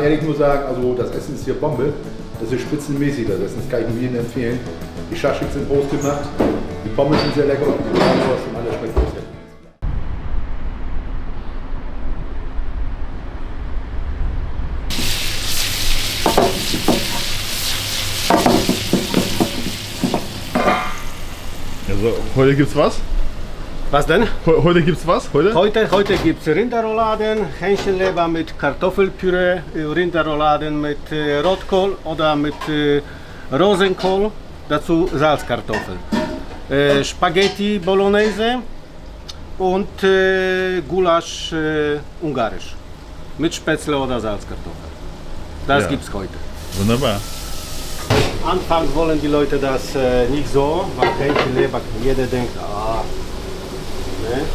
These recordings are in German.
ehrlich nur sagen, also das Essen ist hier Bombe. Das ist spitzenmäßig, das Essen. Das kann ich nur jedem empfehlen. Die Schaschlik sind groß gemacht, die Pommes sind sehr lecker und die Bratwurst und alles schmeckt groß. Also, heute gibt's was? Was denn? Heute gibt's was? Heute gibt es Rinderrouladen, Hähnchenleber mit Kartoffelpüree, Rinderrouladen mit Rotkohl oder mit Rosenkohl, dazu Salzkartoffeln. Spaghetti Bolognese und Gulasch ungarisch mit Spätzle oder Salzkartoffeln. Das Ja. gibt's heute. Wunderbar. Anfangs wollen die Leute das nicht so, weil Hähnchenleber, jeder denkt, ne,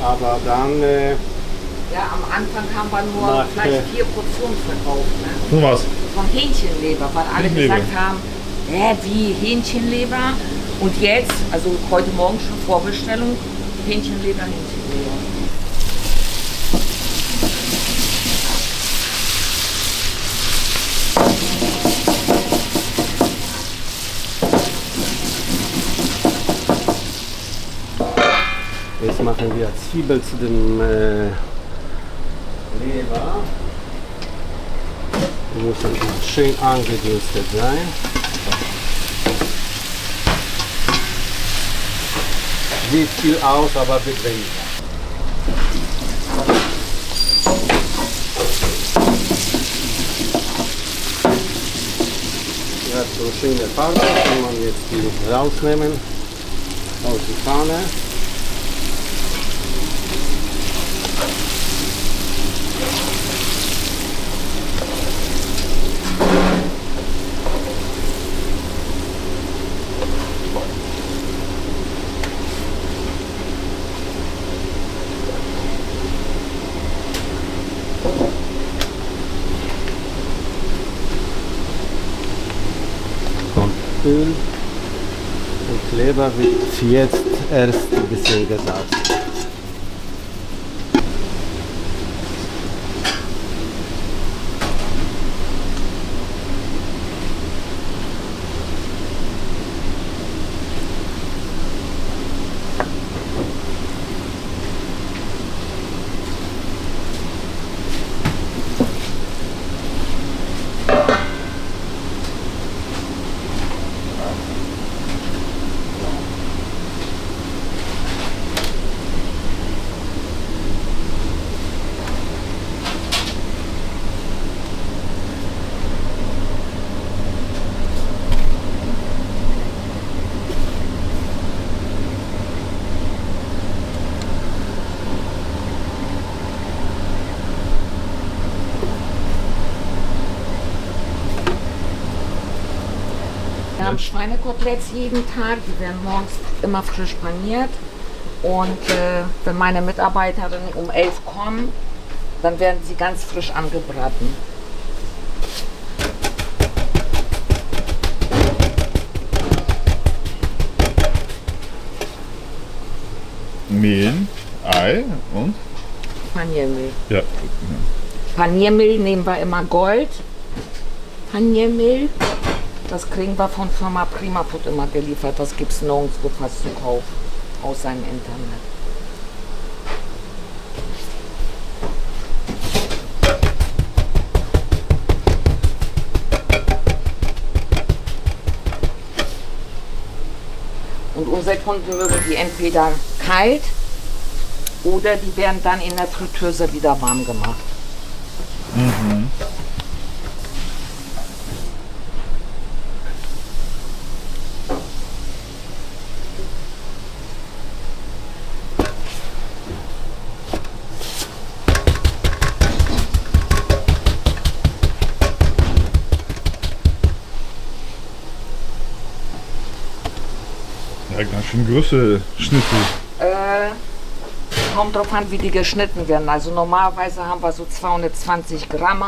aber dann Ja, am Anfang haben wir nur Nach, vielleicht 4 Portionen verkauft, ne? Von was? Von Hähnchenleber, weil alle Hähnchenleber. gesagt haben, wie Hähnchenleber? Und jetzt, also heute Morgen schon Vorbestellung, Hähnchenleber. jetzt machen wir Zwiebel zu dem Leber. Die muss dann schön angedünstet sein. Sieht viel aus, aber wird weniger. Ja, so schöne Farbe kann man jetzt die rausnehmen aus der Pfanne. Öl und Leber wird jetzt erst ein bisschen gesalzen. Wir haben Schweinekoteletts jeden Tag, die werden morgens immer frisch paniert. Und wenn meine Mitarbeiterinnen um 11 kommen, dann werden sie ganz frisch angebraten. Mehl, Ei und? Paniermehl. Ja. Paniermehl nehmen wir immer Gold. Paniermehl. Das kriegen wir von Firma Prima Food immer geliefert. Das gibt es nirgendwo fast zu kaufen, außer im Internet. Und unsere Kunden mögen die entweder kalt oder die werden dann in der Fritteuse wieder warm gemacht. Mhm. Ja, ganz schön große Schnitte. Kommt drauf an, wie die geschnitten werden. Also normalerweise haben wir so 220 Gramm,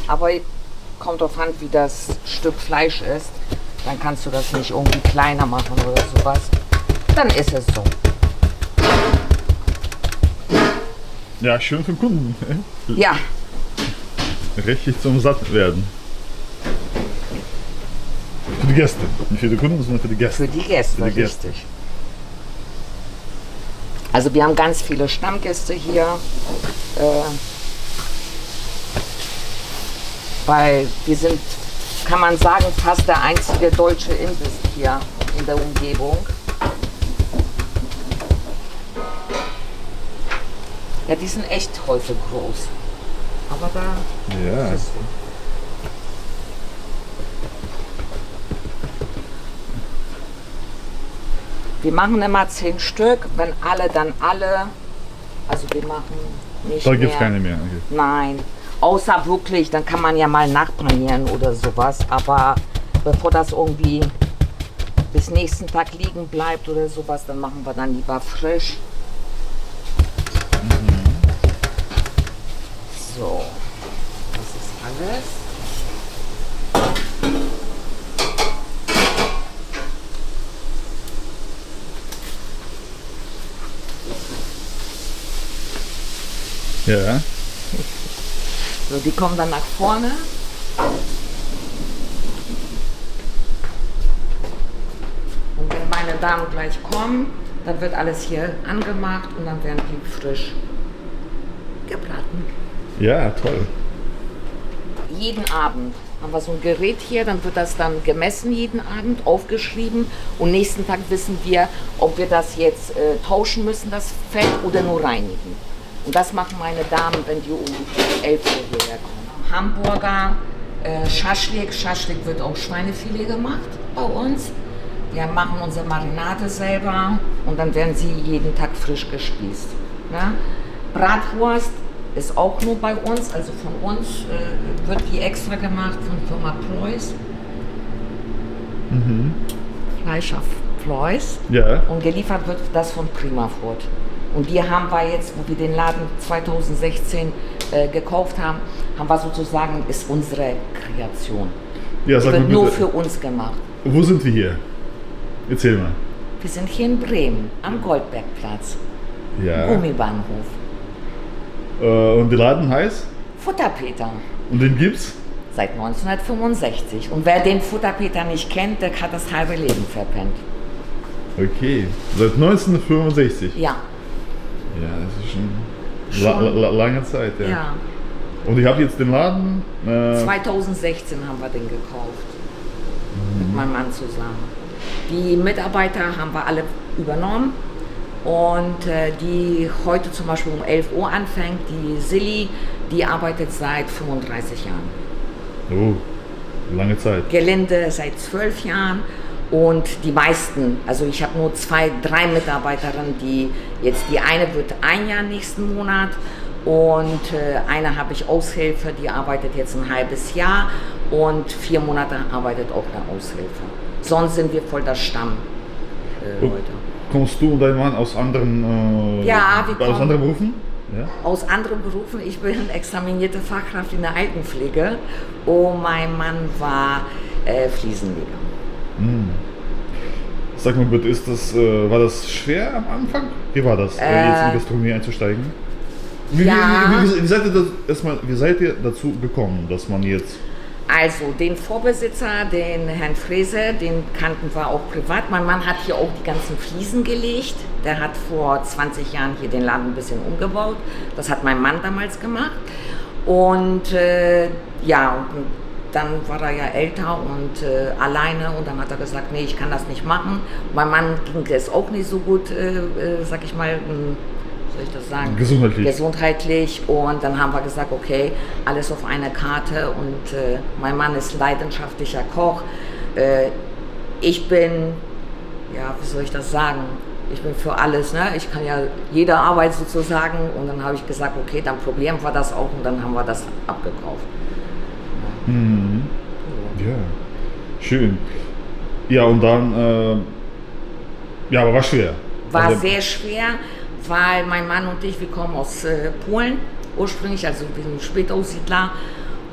aber kommt drauf an, wie das Stück Fleisch ist. Dann kannst du das nicht irgendwie kleiner machen oder sowas. Dann ist es so. Ja, schön für den Kunden. Ja, richtig zum Sattwerden. Für die Gäste. Nicht für die Kunden, sondern für die Gäste. Für die Gäste, Für die Gäste. richtig. Also wir haben ganz viele Stammgäste hier. Weil wir sind, kann man sagen, fast der einzige deutsche Imbiss hier in der Umgebung. Ja, die sind echt heute groß. Aber da Ja. ist wir machen immer 10 Stück, wenn alle, dann alle. Also wir machen nicht Da mehr. gibt es keine mehr. Okay. Nein, außer wirklich, dann kann man ja mal nachpanieren oder sowas. Aber bevor das irgendwie bis nächsten Tag liegen bleibt oder sowas, dann machen wir dann lieber frisch. So, das ist alles. Ja. So, die kommen dann nach vorne. Und wenn meine Damen gleich kommen, dann wird alles hier angemacht und dann werden die frisch gebraten. Ja, toll. Jeden Abend haben wir so ein Gerät hier, dann wird das dann gemessen jeden Abend, aufgeschrieben und nächsten Tag wissen wir, ob wir das jetzt tauschen müssen, das Fett, oder nur reinigen. Und das machen meine Damen, wenn die um 11 Uhr hierher kommen. Hamburger, Schaschlik. Schaschlik wird auch Schweinefilet gemacht bei uns. Wir machen unsere Marinade selber und dann werden sie jeden Tag frisch gespießt. Ja? Bratwurst ist auch nur bei uns, also von uns wird die extra gemacht von Firma Preuß. Fleisch auf Preuß. Ja. Und geliefert wird das von Primafood. Und die haben wir jetzt, wo wir den Laden 2016 gekauft haben, haben wir sozusagen, ist unsere Kreation. Ja, Die sag wird mal nur bitte, für uns gemacht. wo sind wir hier? Erzähl mal. Wir sind hier in Bremen, am Goldbergplatz, Ja. Gummibahnhof. Und der Laden heißt? Futterpeter, Und den gibt's? seit 1965. Und wer den Futterpeter nicht kennt, der hat das halbe Leben verpennt. Okay. Seit 1965. Ja, Ja, das ist schon lange Zeit, ja. ja. Und ich habe jetzt den Laden. 2016 haben wir den gekauft. Mit meinem Mann zusammen. Die Mitarbeiter haben wir alle übernommen. Und die heute zum Beispiel um 11 Uhr anfängt, die Silly, die arbeitet seit 35 Jahren. Oh, lange Zeit. Gelinde seit 12 Jahren. Und die meisten, also ich habe nur 2, 3 Mitarbeiterinnen, die jetzt, die eine wird 1 Jahr nächsten Monat und eine habe ich Aushilfe, die arbeitet jetzt ein halbes Jahr und 4 Monate arbeitet auch eine Aushilfe. Sonst sind wir voll das Stamm Leute. Kommst du und dein Mann aus anderen, Ja, wir aus kommen- anderen Berufen? Ja. Aus anderen Berufen, ich bin examinierte Fachkraft in der Altenpflege und mein Mann war Fliesenleger. Sag mal bitte, war das schwer am Anfang? Wie war das, jetzt in die Gastronomie einzusteigen? Ja. Wie seid ihr dazu gekommen, dass man jetzt... Also den Vorbesitzer, den Herrn Frese, den kannten wir auch privat. Mein Mann hat hier auch die ganzen Fliesen gelegt. Der hat vor 20 Jahren hier den Laden ein bisschen umgebaut. Das hat mein Mann damals gemacht. Und ja, und dann war er ja älter und alleine und dann hat er gesagt, nee, ich kann das nicht machen. Mein Mann ging es auch nicht so gut, sag ich mal, soll ich das sagen? Gesundheitlich. Und dann haben wir gesagt, okay, alles auf eine Karte. Und mein Mann ist leidenschaftlicher Koch. Ich bin, ja, wie soll ich das sagen? Ich bin für alles, ne? Ich kann ja jede Arbeit sozusagen. Und dann habe ich gesagt, okay, dann probieren wir das auch. Und dann haben wir das abgekauft. Ja, schön. Ja, und dann, ja, aber war schwer. War Also- sehr schwer, weil mein Mann und ich, wir kommen aus Polen ursprünglich, also wir sind Spätaussiedler.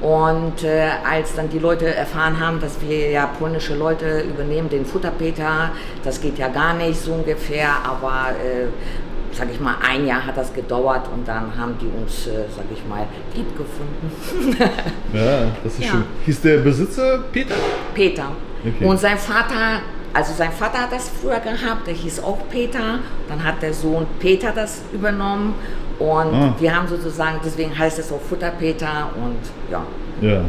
Und als dann die Leute erfahren haben, dass wir ja polnische Leute übernehmen, den Futterpeter, das geht ja gar nicht so ungefähr, aber sag ich mal, ein Jahr hat das gedauert und dann haben die uns, sag ich mal, lieb gefunden. Ja, das ist Ja. schön. Hieß der Besitzer Peter? Peter. Okay. Und sein Vater, also sein Vater hat das früher gehabt, der hieß auch Peter. Dann hat der Sohn Peter das übernommen. Und wir haben sozusagen, deswegen heißt es auch Futterpeter und ja, Ja.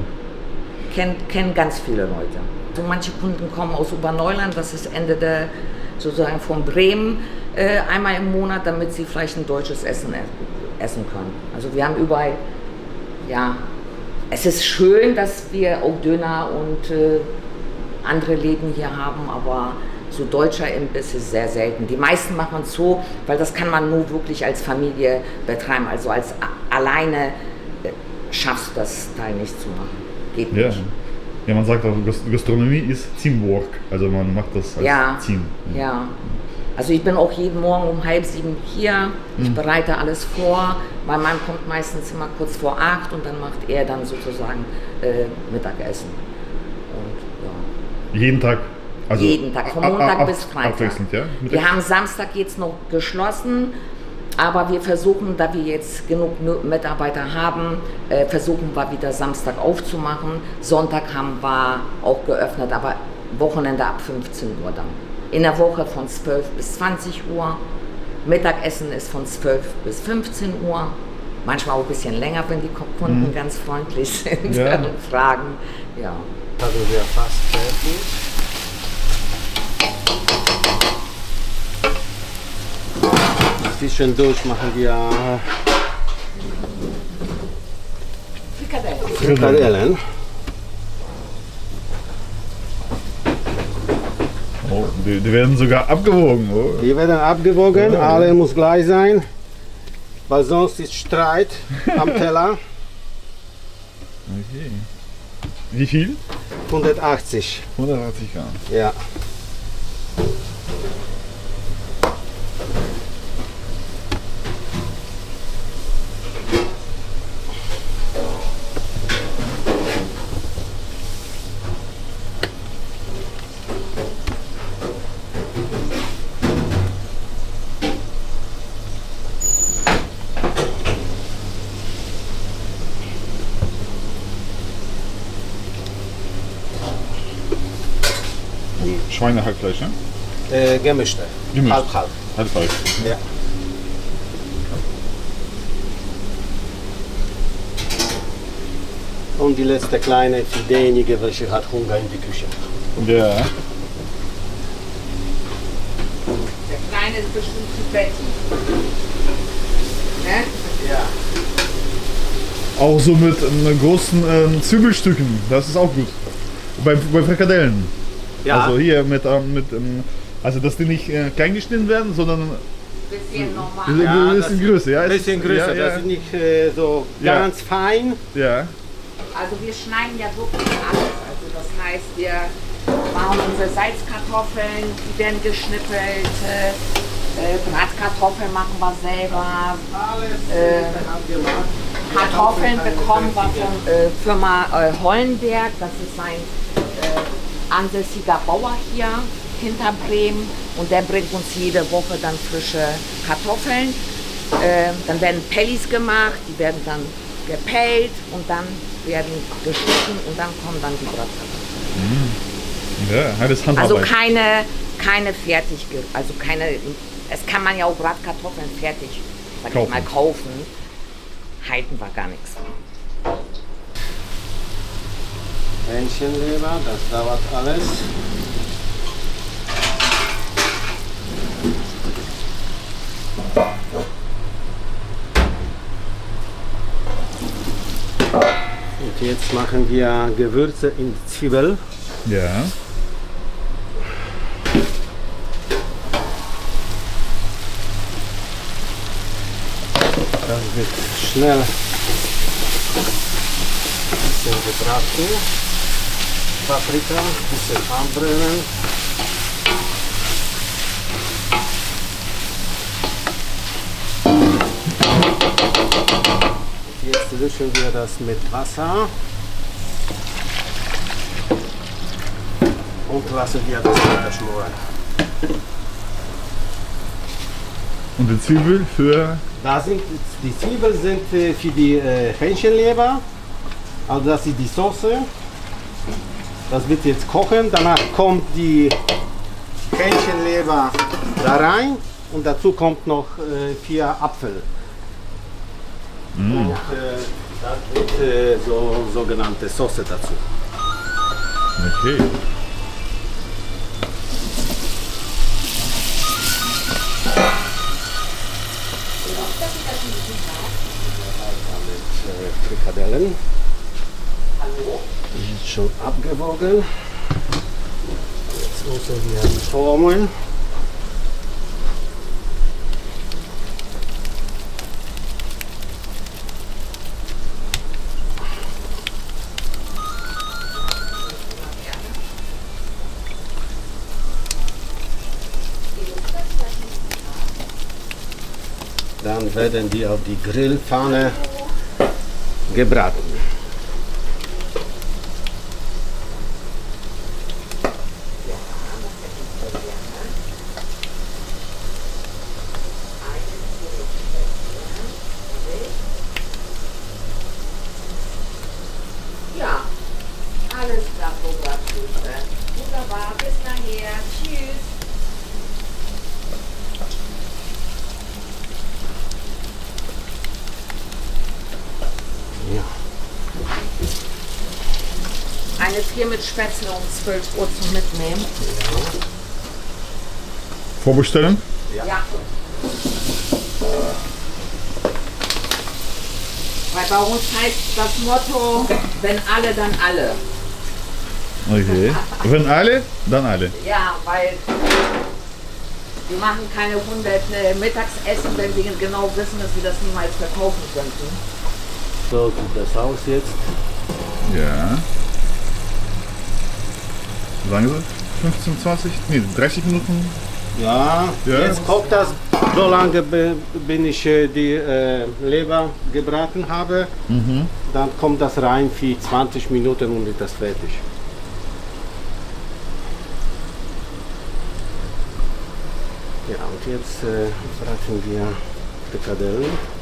kennen ganz viele Leute. So manche Kunden kommen aus Oberneuland, das ist Ende der, sozusagen von Bremen, einmal im Monat, damit sie vielleicht ein deutsches Essen essen können. Also wir haben überall, ja, es ist schön, dass wir auch Döner und andere Läden hier haben, aber so deutscher Imbiss ist sehr selten. Die meisten machen es so, weil das kann man nur wirklich als Familie betreiben. Also als alleine schaffst du das Teil nicht zu machen. Geht Ja. nicht. Ja, man sagt auch, Gastronomie ist Teamwork. Also man macht das als Ja, Team. ja. Also ich bin auch jeden Morgen um 6:30 hier. Ich bereite alles vor. Mein Mann kommt meistens immer kurz vor 8 und dann macht er dann sozusagen Mittagessen. Und ja. Jeden Tag? Also Jeden Tag, von Montag bis Freitag. Abwechselnd, ja? Wir haben Samstag jetzt noch geschlossen, aber wir versuchen, da wir jetzt genug Mitarbeiter haben, versuchen wir wieder Samstag aufzumachen. Sonntag haben wir auch geöffnet, aber Wochenende ab 15 Uhr dann. In der Woche von 12 bis 20 Uhr. Mittagessen ist von 12 bis 15 Uhr. Manchmal auch ein bisschen länger, wenn die Kunden ganz freundlich sind Ja. und fragen. Ja. Also wir fast fertig. Zwischendurch machen wir Frikadellen. Oh, die werden sogar abgewogen. Oh. Die werden abgewogen, alle muss gleich sein, weil sonst ist Streit am Teller. Okay. Wie viel? 180. 180 Gramm. Ja. Schweinehackfleisch, ne? Gemischte. Gemischt. Halb, halb. Halbfleisch. Ja. Und die letzte kleine für denjenigen, welche hat Hunger in die Küche. Ja. Der Kleine ist bestimmt zu Betty. Ne? Ja. Auch so mit großen Zwiebelstücken, das ist auch gut. Bei Frikadellen. Ja. Also hier also dass die nicht klein geschnitten werden, sondern Bisschen normal. ein Ja, bisschen das- größer. Ja, Ein bisschen größer, Ja, das ja, ist nicht so Ja. ganz fein. ja. Also wir schneiden ja wirklich alles. Also das heißt, wir machen unsere Salzkartoffeln, die werden geschnippelt, Bratkartoffeln machen wir selber, Kartoffeln bekommen wir von Firma Hollenberg, das ist ein ansässiger Bauer hier hinter Bremen und der bringt uns jede Woche dann frische Kartoffeln. Dann werden Pellis gemacht, die werden dann gepellt und dann werden geschnitten und dann kommen dann die Bratkartoffeln. Ja, das ist Also Handarbeit. keine fertig, also keine, es kann man ja auch Bratkartoffeln fertig, sag ich Kaufen. mal, kaufen. Halten wir gar nichts. Hähnchenleber, das dauert alles. Und jetzt machen wir Gewürze in Zwiebel. Ja. Das wird schnell ein bisschen gebraten. Paprika, ein bisschen anbrennen. Jetzt löschen wir das mit Wasser und lassen wir das weiter schmoren. Und die Zwiebel für... Da sind, die Zwiebeln sind für die Hähnchenleber. Also das ist die Soße. Das wird jetzt kochen. Danach kommt die Hähnchenleber da rein. Und dazu kommt noch 4 Apfel. Und das wird sogenannte Soße dazu. Okay. Frikadellen. Die sind schon abgewogen. Jetzt müssen wir formen. Dann werden die auf die Grillpfanne gebraten. Ja, alles klar, Bogart-Grüße. Wunderbar, bis nachher. Tschüss. Ja. Eine 4 mit Spätzle um 12 Uhr zum Mitnehmen. Vorbestellen? Ja. Weil bei uns heißt das Motto, wenn alle, dann alle. Okay. Wenn alle, dann alle. Ja, weil wir machen keine 100 Mittagsessen, wenn wir genau wissen, dass wir das niemals verkaufen könnten. So sieht das aus jetzt. Ja. Sagen Sie? 15, 20? Nee, 30 Minuten? Ja, Ja. jetzt kocht das so lange, bis ich die Leber gebraten habe. Dann kommt das rein für 20 Minuten und ist das fertig. Ja, und jetzt braten wir Frikadellen.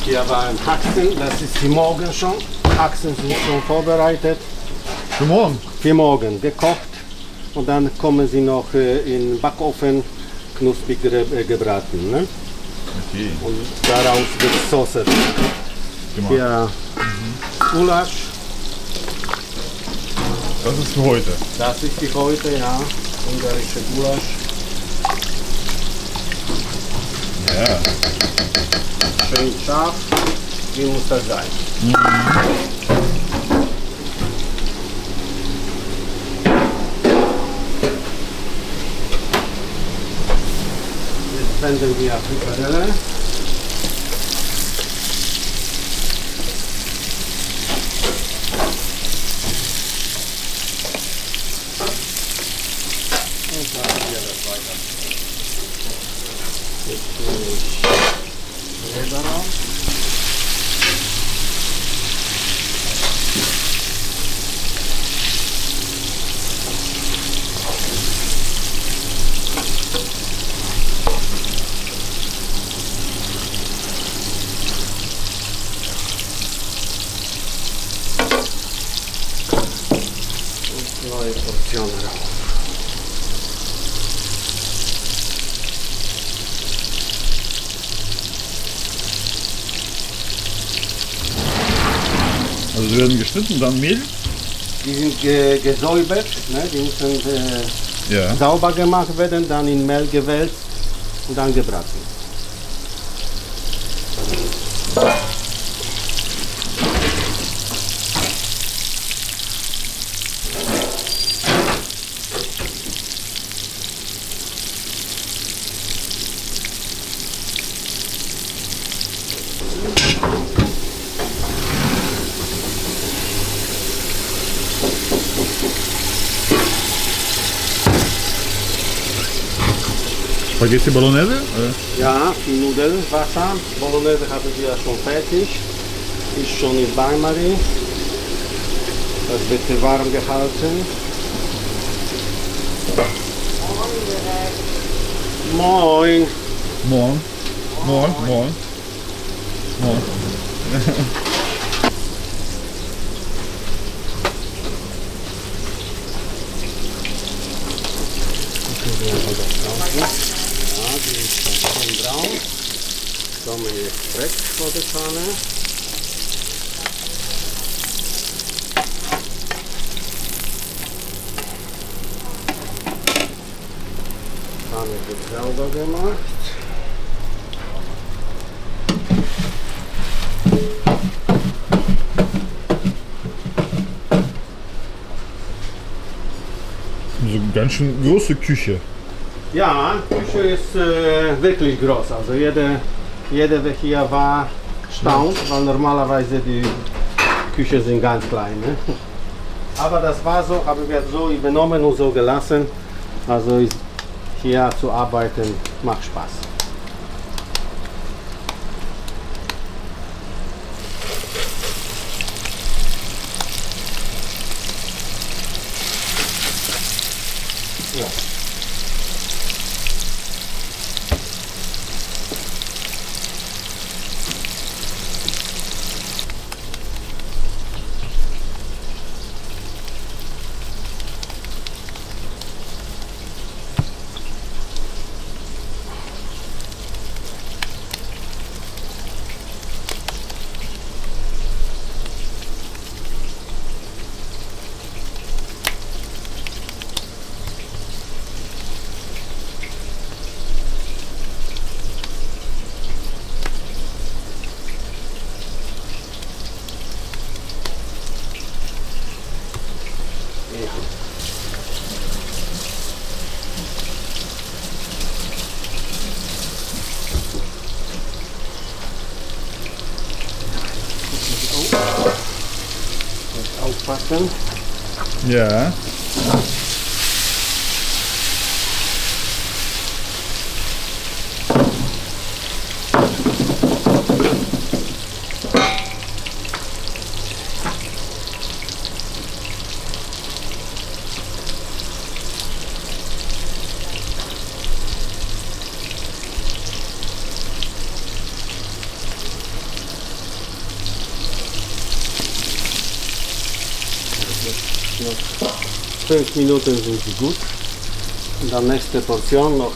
Hier waren Haxen, das ist für morgen schon. Haxen sind schon vorbereitet. Für morgen? Für morgen gekocht und dann kommen sie noch in den Backofen knusprig gebraten. Ne? Okay. Und daraus wird Soße. Gemacht. Hier Gulasch, Das ist für heute. das ist für heute, ja. Ungarische Gulasch. Ja. Schön scharf. Wie muss das sein? Jetzt wenden wir Frikadelle. Und machen wir das weiter. Jetzt tue ich Leber raus. Die werden geschnitten, dann Mehl. Die sind gesäubert, ne? Die müssen Ja. sauber gemacht werden, dann in Mehl gewälzt und dann gebraten. Spaghetti Bolognese? Ja, die Nudeln, Wasser, Bolognese haben wir ja schon fertig. Ist schon in Bain-Marie. Das wird warm gehalten. Moin! Morgen. Morgen. Morgen. Morgen. Ja, die ist schon braun. Kommen jetzt weg vor der Pfanne. Pfanne wird sauber gemacht. So ganz schön große Küche. Ja, die Küche ist wirklich groß. Also jeder, der hier war, staunt, weil normalerweise die Küche sind ganz klein. Ne? Aber das war so, haben wir so übernommen und so gelassen. Also ist hier zu arbeiten macht Spaß. Ja. Aufpassen. Ja. Noch 5 Minuten sind sie gut. Und dann nächste Portion, noch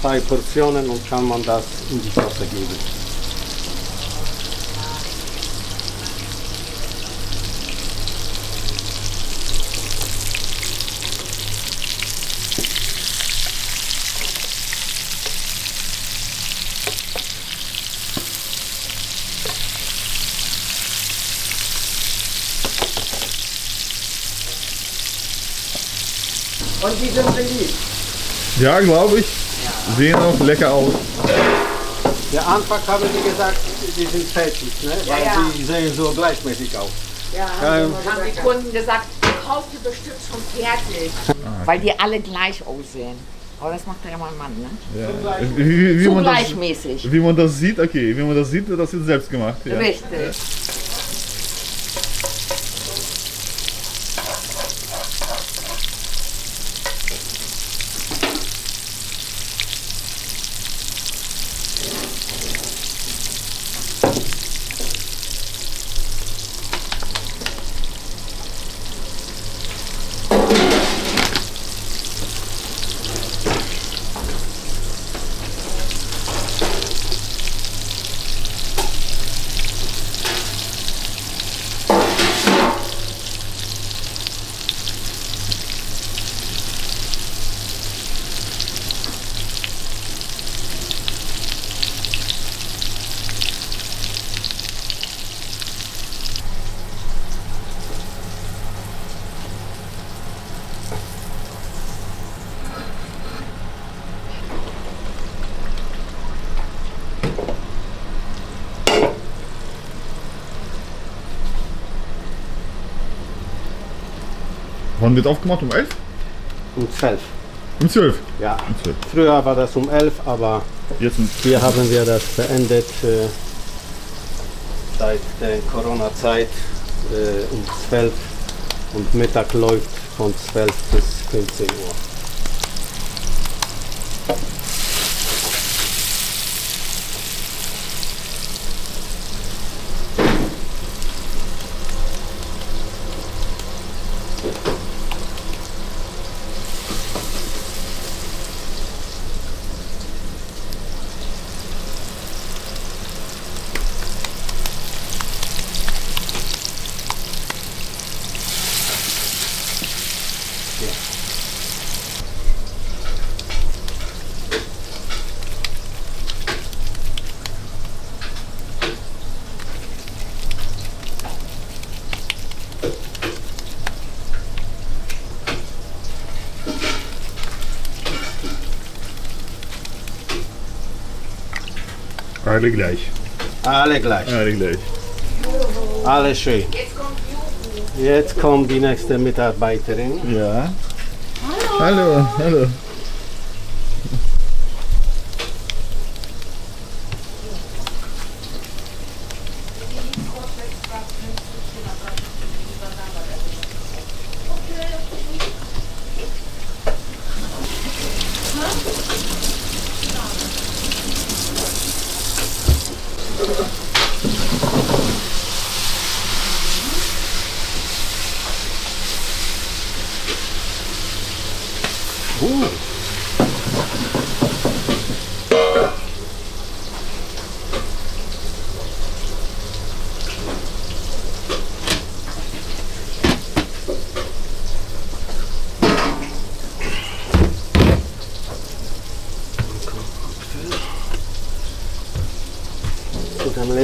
2 Portionen und kann man das in die Soße geben. Und die sind beliebt. Ja, glaube ich. Sehen auch lecker aus. Der Anfang haben die gesagt, die sind fertig, ne? Weil ja. die sehen so gleichmäßig aus. Ja, haben die Kunden gesagt, kauft ihr bestimmt schon fertig. Weil die alle gleich aussehen. Aber das macht ja mal ein Mann, ne? Ja. Zu man gleichmäßig. wie man das sieht, okay. Wie man das sieht, das ist selbst gemacht. Ja. Richtig. Wann wird aufgemacht? Um 11? Um 12. Um 12? Ja. Um 12. Früher war das um 11, aber Jetzt um hier haben wir das beendet seit der Corona-Zeit um 12 und Mittag läuft von 12 bis 15 Uhr. alle gleich. Alle gleich, Alle gleich. alle schön. Jetzt kommt Juhu. Jetzt kommt die nächste Mitarbeiterin. Ja. Hallo, hallo.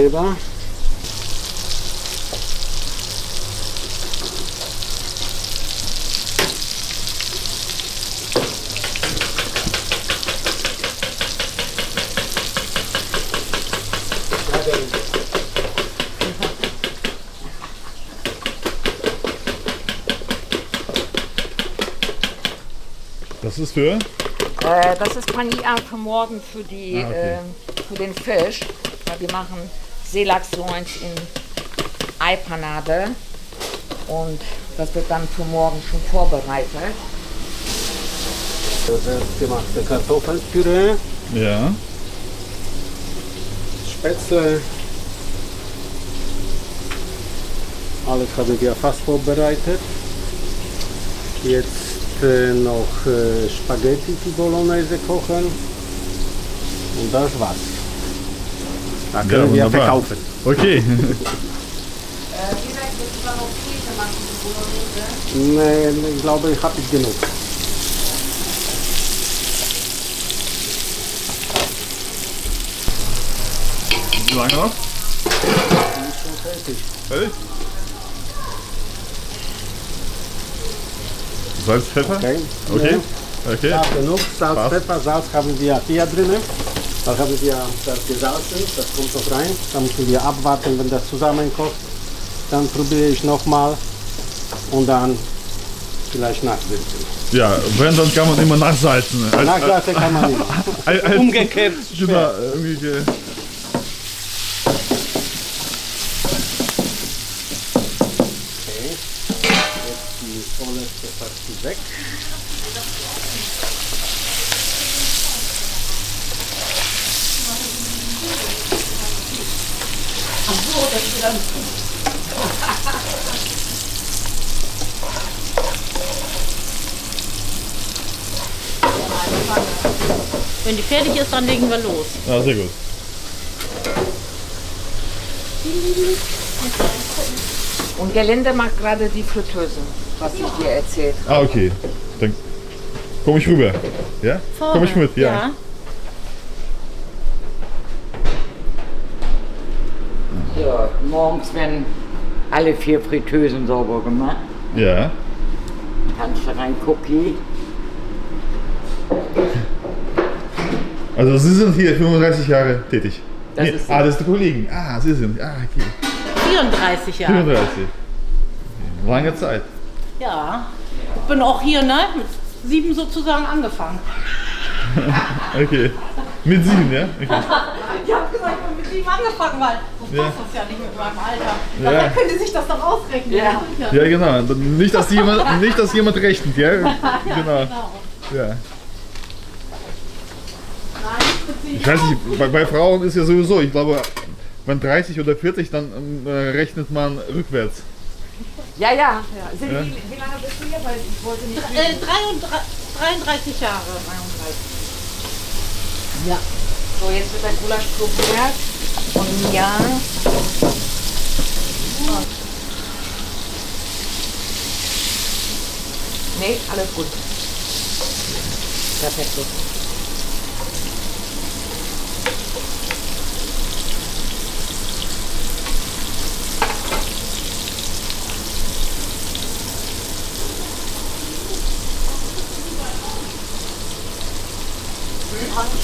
Leber. Das ist für? Das ist Pania für morgen für, die, okay. Für den Fisch. Ja, wir machen Seelachs-Loins in Eipanade und das wird dann für morgen schon vorbereitet. Selbstgemachte Kartoffelpüree, Ja. Spätzle. Alles haben wir fast vorbereitet. Jetzt noch Spaghetti die Bolognese kochen und das war's. Da können wir wunderbar. verkaufen. Okay. Wie weit willst du da noch Käse machen, die Bolognese? Nee, ich glaube, ich habe genug. Wie lange noch? Ist schon fertig. Fertig? Salz, Pfeffer? Okay. Okay. Ja. Okay. Ja, genug. Salz, Passt. Pfeffer, Salz haben wir hier drin. Da haben wir das gesalzen, das kommt noch rein. Dann müssen wir abwarten, wenn das zusammenkocht. Dann probiere ich nochmal und dann vielleicht nachwürzen. Ja, wenn, dann kann man immer nachsalzen. Nachsalzen kann man nicht. als, Umgekehrt. Genau, irgendwie Okay. Jetzt die vorletzte Partie weg. Wenn die fertig ist, dann legen wir los. Ja, sehr gut. Und Gerlinde macht gerade die Fritteuse, was ich dir erzählt habe. Ah, okay. Dann komme ich rüber. Ja? Komme ich mit, ja. Ja, morgens werden alle 4 Fritteusen sauber gemacht. Ja. Kannst du rein Cookie. Also Sie sind hier 35 Jahre tätig. Das ist sie. das ist die Kollegin. Ah, Sie sind. Ah, okay. 34 Jahre. 34. Lange Zeit. Ja. bin auch hier, ne? Mit 7 sozusagen angefangen. Okay. Mit 7, ja? Okay. Ich habe gesagt, ich bin mit 7 angefangen, weil so Ja. passt das ja nicht mit meinem Alter. Ja. Daher können Sie sich das doch ausrechnen. Ja. Ja, genau. Nicht, dass jemand rechnet, ja? Genau. Genau. Ja. Nein, Ich weiß nicht, bei Frauen ist ja sowieso, ich glaube, wenn 30 oder 40, dann rechnet man rückwärts. Ja, ja. Wie lange Ja. bist du hier? Weil ich wollte nicht. 33 Jahre. 33. Ja. So, jetzt wird der Gulasch probiert. Und ja. Nee, alles gut. Perfekt.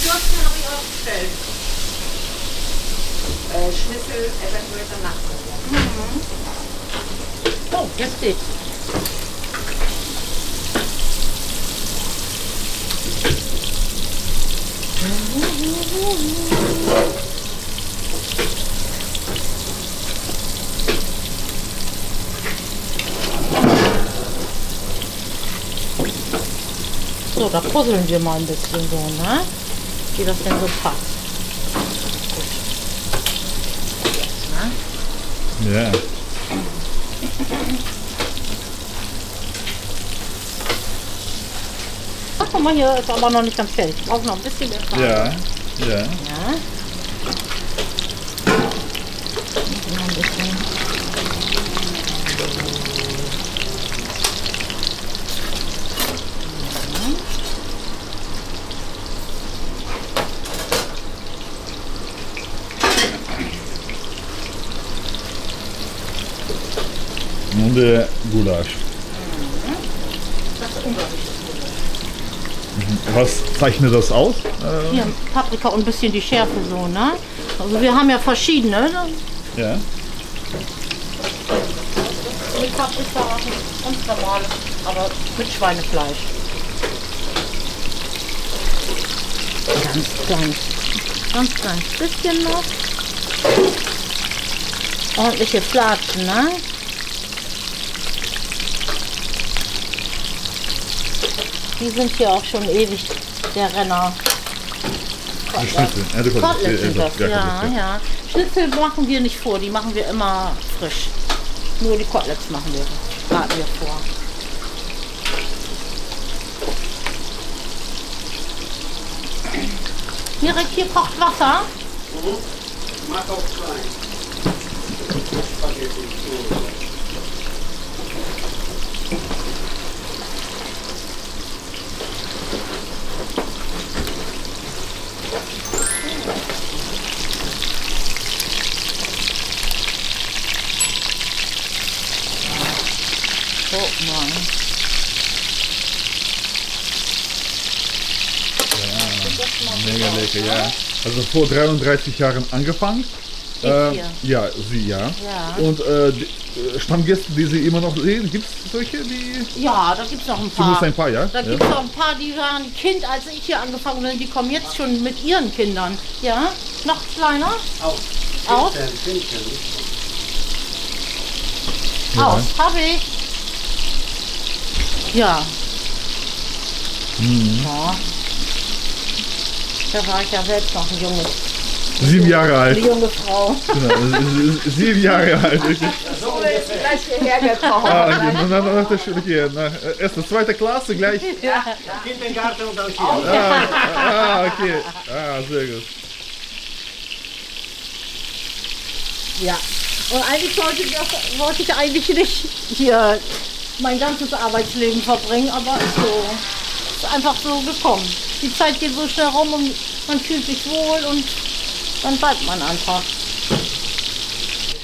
Kürzen habe ich auch bestellt. Schnitzel eventuell danach. Oh, jetzt steht's. So, da puzzeln wir mal ein bisschen so, ne? Wie das denn so passt. Gut. Jetzt, ne? Ja. Ach, guck mal, hier ist aber noch nicht ganz fertig. Ich brauche noch ein bisschen mehr Farbe. Ja. Ja. Ja. Noch ein bisschen. Und der Gulasch. Das ist unglaublich. Was zeichnet das aus? Hier Paprika und ein bisschen die Schärfe so, ne? Also wir haben ja verschiedene, ne? Ja. Mit Paprika und normales, aber mit Schweinefleisch. Ganz klein bisschen noch. Ordentliche Fladen, ne? Die sind hier auch schon ewig der Renner. Die Schnitzel. Ja, die Koteletts sind das, ja, ja, Koteletts, ja. Schnitzel machen wir nicht vor, die machen wir immer frisch. Nur die Koteletts machen wir, braten wir vor. Direkt hier kocht Wasser. Mach auch klein. Spaghetti. So, nein. Mega lecker, ja. Also vor 33 Jahren angefangen. Ich hier. Ja, Sie, ja. Ja. Und Stammgäste, die Sie immer noch sehen, gibt es solche, die... Ja, da gibt es noch ein paar. Zumindest ein paar, ja? Da gibt es noch ein paar, die waren Kind, als ich hier angefangen bin. Die kommen jetzt schon mit ihren Kindern. Ja, noch kleiner? Aus? Aus, habe ich. Ja. Ja. Da war ich ja selbst noch ein junges, 7 Jahre alt. eine junge Frau. Genau, 7 Jahre alt. Wirklich. So ist sie gleich hierher gekommen. Und dann nach der Schule, okay, erste, zweite Klasse gleich. Kindergarten und dann hier. Okay. Sehr gut. Ja. Und eigentlich wollte ich eigentlich nicht hier mein ganzes Arbeitsleben verbringen, aber ist einfach so gekommen. Die Zeit geht so schnell rum und man fühlt sich wohl und dann bleibt man einfach.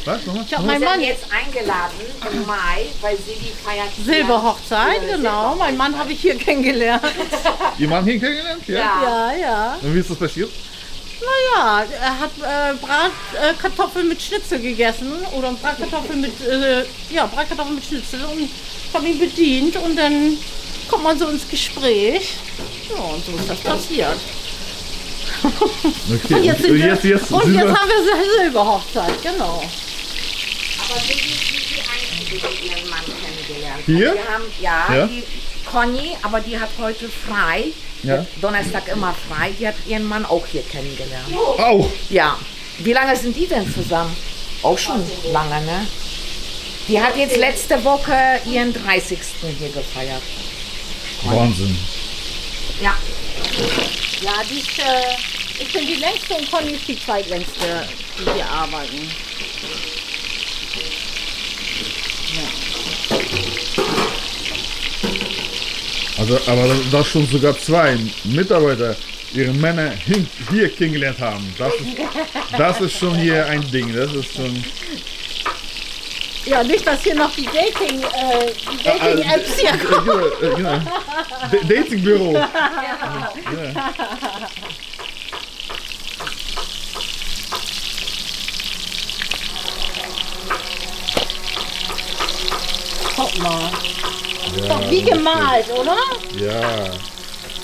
Was? Nochmal? Ich habe Wir meinen sind Mann jetzt eingeladen im Mai, weil sie die feiert. Silberhochzeit, genau. Mein Mann habe ich hier kennengelernt. Ihr Mann hier kennengelernt? Ja. Ja. Ja, ja. Und wie ist das passiert? Naja, er hat Bratkartoffeln mit Schnitzel gegessen oder Bratkartoffeln mit Schnitzel und ich habe ihn bedient und dann kommt man so ins Gespräch. Ja, und so ist das passiert. Okay. Und jetzt, jetzt haben wir Silberhochzeit, genau. Aber wie eigentlich ihren Mann kennengelernt? Hier? Wir haben, Ja. die Conny, aber die hat heute frei. Ja. Donnerstag immer frei. Die hat ihren Mann auch hier kennengelernt. Auch. Ja. Wie lange sind die denn zusammen? Auch schon lange, ne? Die hat jetzt letzte Woche ihren 30. hier gefeiert. Wahnsinn. Ja. Ja, ich bin die längste und Conny ist die zweitlängste, die hier arbeiten. Also, aber dass schon sogar 2 Mitarbeiter ihre Männer hier kennengelernt haben, das ist schon hier ein Ding. Das ist schon. Ja, nicht, dass hier noch die Dating-Apps hier kommen. Genau. Datingbüro. Ja. Guck mal. Ist doch wie gemalt, oder? Ja.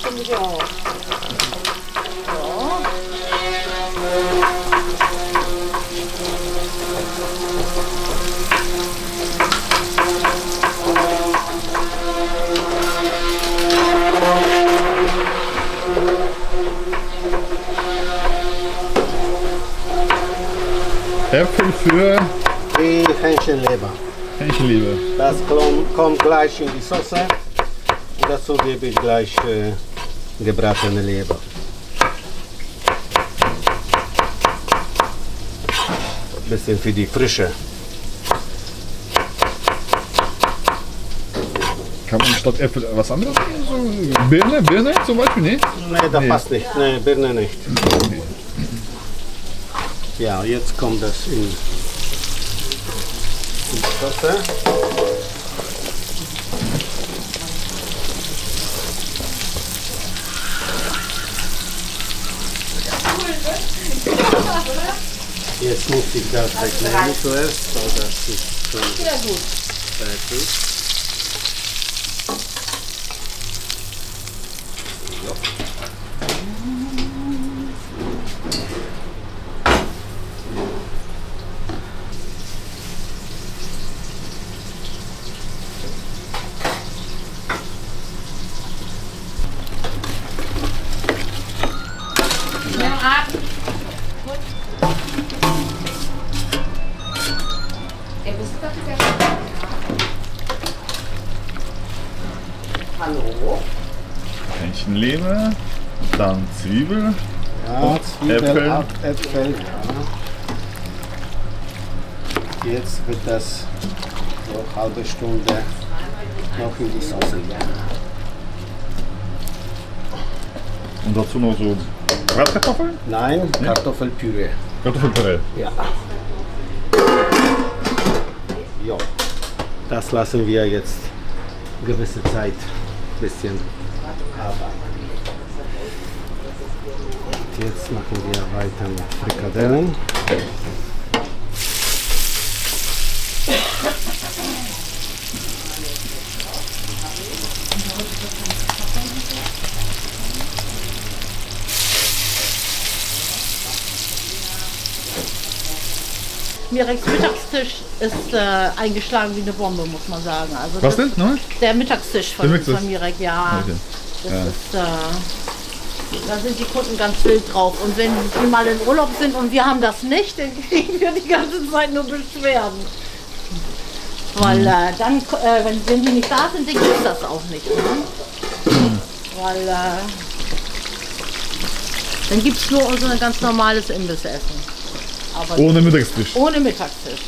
Finde ich auch. Äpfel für Die Hähnchenleber. Hähnchenliebe. Das kommt gleich in die Soße. Und dazu gebe ich gleich gebratene Leber. Bisschen für die Frische. Kann man statt Äpfel was anderes nehmen? So Birne zum Beispiel? Nee? Nee, das passt nicht. Nee, Birne nicht. Ja, jetzt kommt das in die Soße. Jetzt muss ich das wegnehmen zuerst, so das ist schon fertig. Hallo? Hähnchenleber, dann Zwiebel. Ja, Zwiebel, Äpfel. Äpfel, ja. Jetzt wird das so eine halbe Stunde noch in die Soße gehen. Und dazu noch so Bratkartoffeln? Nein, Kartoffelpüree. Kartoffelpüree. Ja. Jo. Das lassen wir jetzt gewisse Zeit ein bisschen arbeiten. Und jetzt machen wir weiter mit Frikadellen. Mireks Mittagstisch ist eingeschlagen wie eine Bombe, muss man sagen. Also Was das- denn? No? Der Mittagstisch von, Der Mittagstisch. von Mirek, ja. Okay. Das Ja. ist, da sind die Kunden ganz wild drauf. Und wenn die mal in Urlaub sind und wir haben das nicht, dann kriegen wir die ganze Zeit nur Beschwerden. Weil dann, wenn die nicht da sind, dann gibt es das auch nicht. Ne? Weil dann gibt es nur unser ganz normales Imbissessen. Aber Ohne Mittagstisch. ohne Mittagstisch.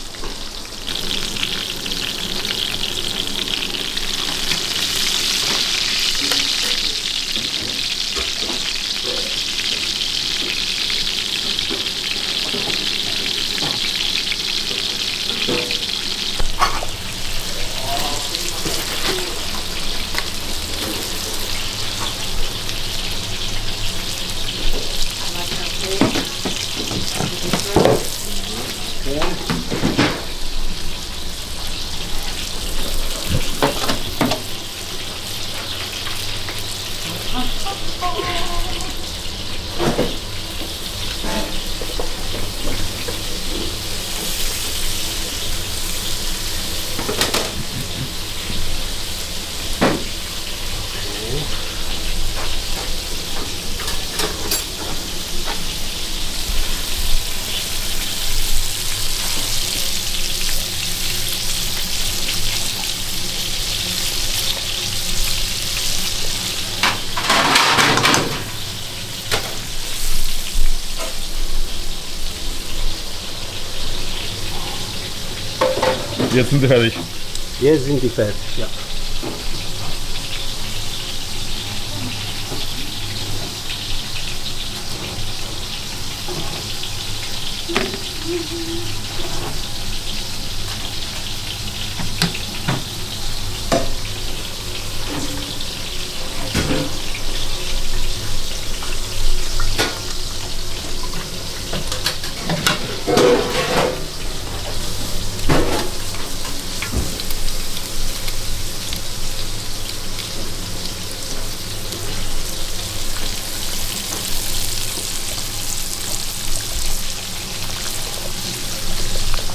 Jetzt sind sie fertig. Jetzt sind die fertig, ja.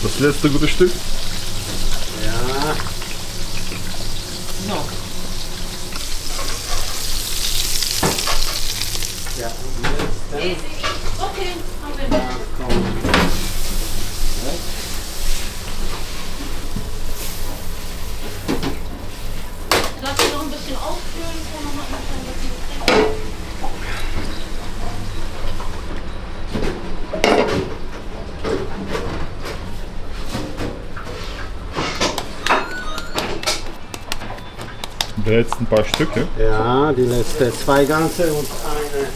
Das letzte gute Stück. Ja. Ja, und jetzt Okay, haben wir. dann kommt Lass ihn noch ein bisschen aufkühlen und noch mal ein bisschen Die letzten paar Stücke. ja, die letzten 2 ganze und eine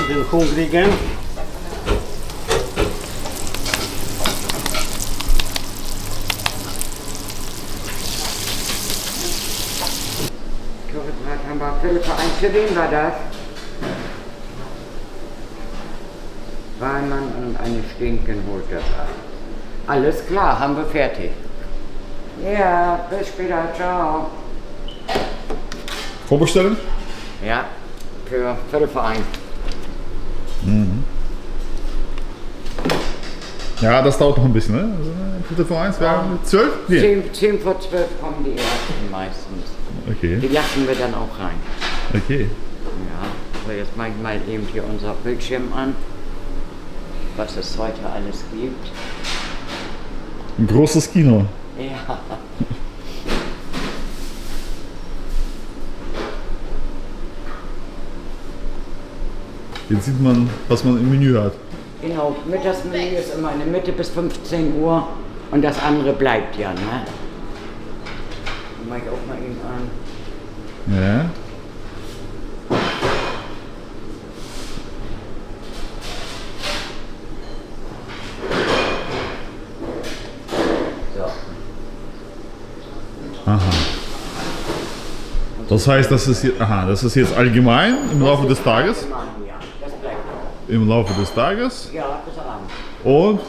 für den Hungrigen. Haben wir Viertel vor 1. Für wen war das? Weinmann und eine Stinken holt das ab. Alles klar, haben wir fertig. Ja, bis später, ciao. Vorbestellen? Ja, für Viertel vor 1. Ja, das dauert noch ein bisschen, ne? Also, Viertel vor 1, wir haben 12? Nee. 10 vor 12 kommen die ersten meistens. Okay, Die lassen wir dann auch rein. okay. Ja, so jetzt mache ich mal eben hier unser Bildschirm an, was es heute alles gibt. Ein großes Kino. Ja. Jetzt sieht man, was man im Menü hat. Genau, Mittagsmenü ist immer in der Mitte bis 15 Uhr und das andere bleibt ja, ne? Mach ich auch mal eben an. Ja. So. Aha. Das heißt, das ist jetzt allgemein im Laufe des Tages? Ja, das bleibt auch. Im Laufe des Tages. Ja, bis Abend. Und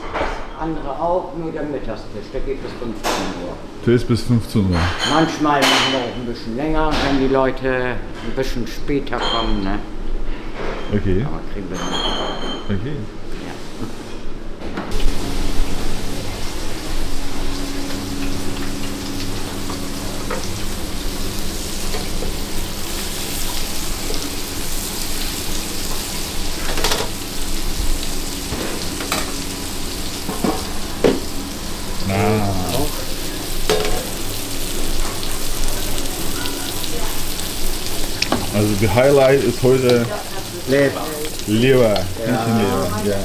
Andere auch, nur der Mittagstisch, der geht bis 15 Uhr. der ist bis 15 Uhr. Manchmal machen wir auch ein bisschen länger, wenn die Leute ein bisschen später kommen, ne? Okay, Aber kriegen wir hin. okay. Also die Highlight ist heute Leber. Leber, Hähnchenleber, ja.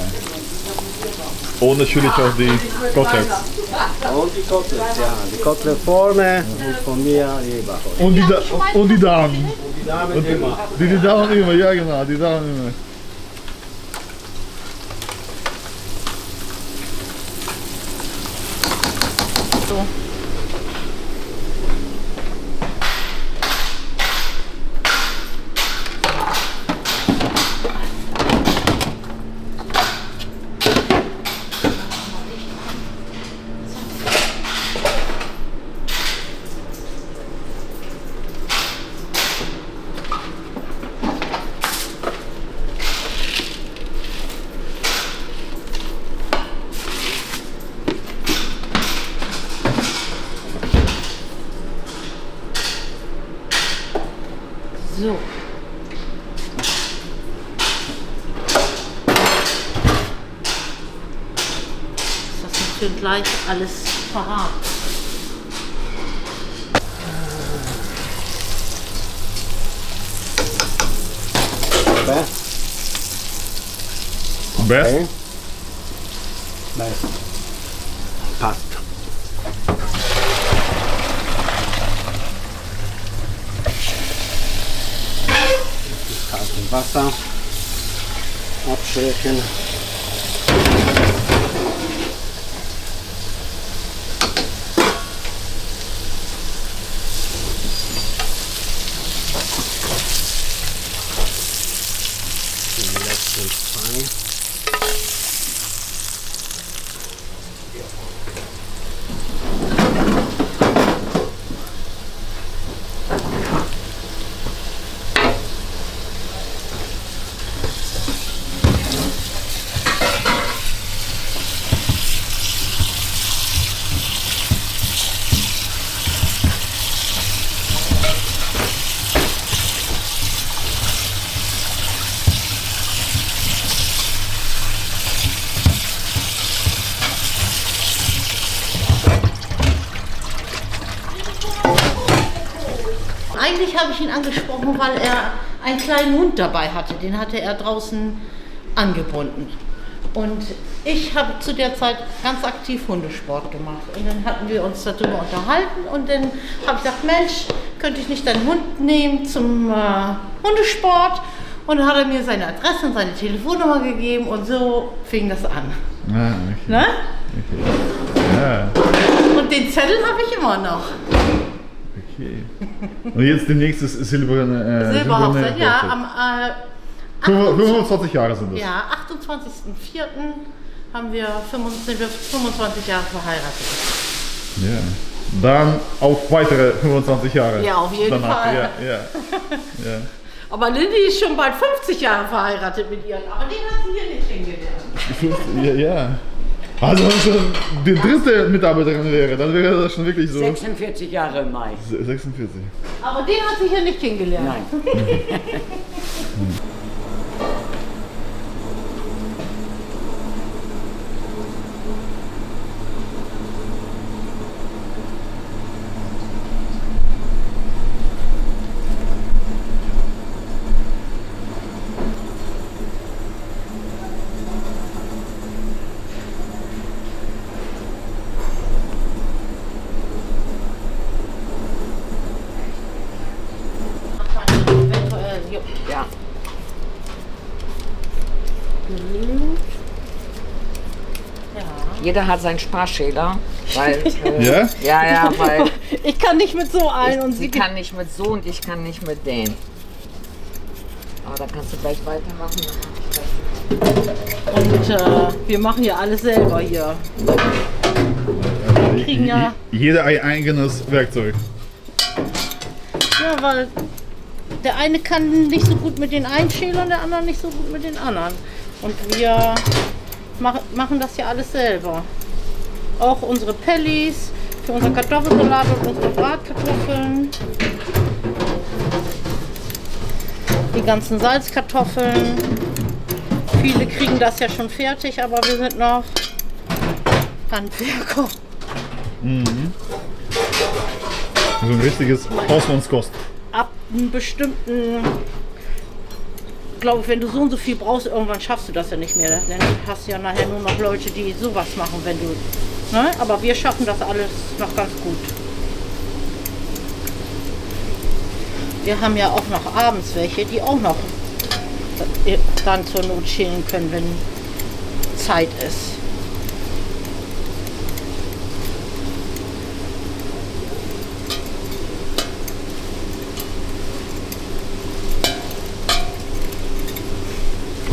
Und natürlich auch die Koteletts. Und die Koteletts, ja. Die Kotelett vorne und von mir Leber. Und die Damen. Die Damen immer. Die Damen immer, ja genau, die Damen immer. So. So. Ist das natürlich gleich alles parat. Best. Best? Okay. Best. Passt. kaltem Wasser abschrecken. Den letzten zwei. Eigentlich habe ich ihn angesprochen, weil er einen kleinen Hund dabei hatte. Den hatte er draußen angebunden. Und ich habe zu der Zeit ganz aktiv Hundesport gemacht. Und dann hatten wir uns darüber unterhalten. Und dann habe ich gesagt, Mensch, könnte ich nicht deinen Hund nehmen zum Hundesport? Und dann hat er mir seine Adresse und seine Telefonnummer gegeben. Und so fing das an. Ah, okay. Ne? Okay. Ja, Und den Zettel habe ich immer noch. okay. Und jetzt demnächst ist silberne Silberhochzeit, ja. Am 25 Jahre sind es. Ja, 28.04. sind wir 25 Jahre verheiratet. Ja. Dann auch weitere 25 Jahre. Ja, auf jeden Fall. Ja, ja. Ja. Aber Lindy ist schon bald 50 Jahre verheiratet mit ihren, aber den hat sie hier nicht kennengelernt. Ja, ja. Also wenn schon die dritte Mitarbeiterin wäre, dann wäre das schon wirklich so. 46 Jahre im Mai. 46. Aber den hat sie hier nicht kennengelernt. Nein. Eventuell, jo. Ja. Ja. Jeder hat seinen Sparschäler. Weil, Ja? Ja, ja, weil Ich kann nicht mit so allen und sie kann nicht mit so und ich kann nicht mit denen. Aber da kannst du gleich weitermachen. Und wir machen ja alles selber hier. Wir kriegen ja, Jeder ein eigenes Werkzeug. ja, weil der eine kann nicht so gut mit den einen schälern, der andere nicht so gut mit den anderen. Und wir machen das ja alles selber. Auch unsere Pellis für unseren Kartoffelsalat und unsere Bratkartoffeln. Die ganzen Salzkartoffeln. Viele kriegen das ja schon fertig, aber wir sind noch Handwerker. So ein richtiges Hausmannskost. Ab einem bestimmten, glaube ich, wenn du so und so viel brauchst, irgendwann schaffst du das ja nicht mehr. Dann hast du ja nachher nur noch Leute, die sowas machen, wenn du. Ne? Aber wir schaffen das alles noch ganz gut. Wir haben ja auch noch abends welche, die auch noch dann zur Not schälen können, wenn Zeit ist.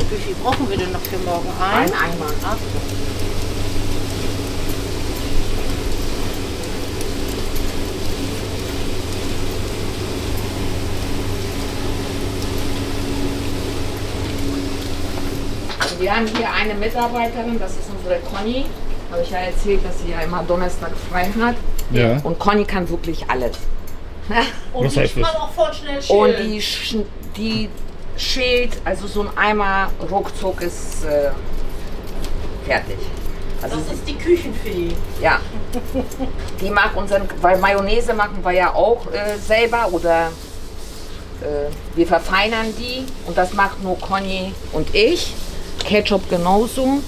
Wie viel brauchen wir denn noch für morgen? Ein Eimer. Ach, Wir haben hier eine Mitarbeiterin, das ist unsere Conny. Habe ich ja erzählt, dass sie ja immer Donnerstag frei hat. Ja. Und Conny kann wirklich alles. und Was die heißt kann das? auch voll schnell Und schälen. die schält, also so ein Eimer ruckzuck ist fertig. Also Das ist die Küchenfee. ja, die macht unseren, weil Mayonnaise machen wir ja auch selber oder wir verfeinern die und das macht nur Conny und ich. Ketchup genauso.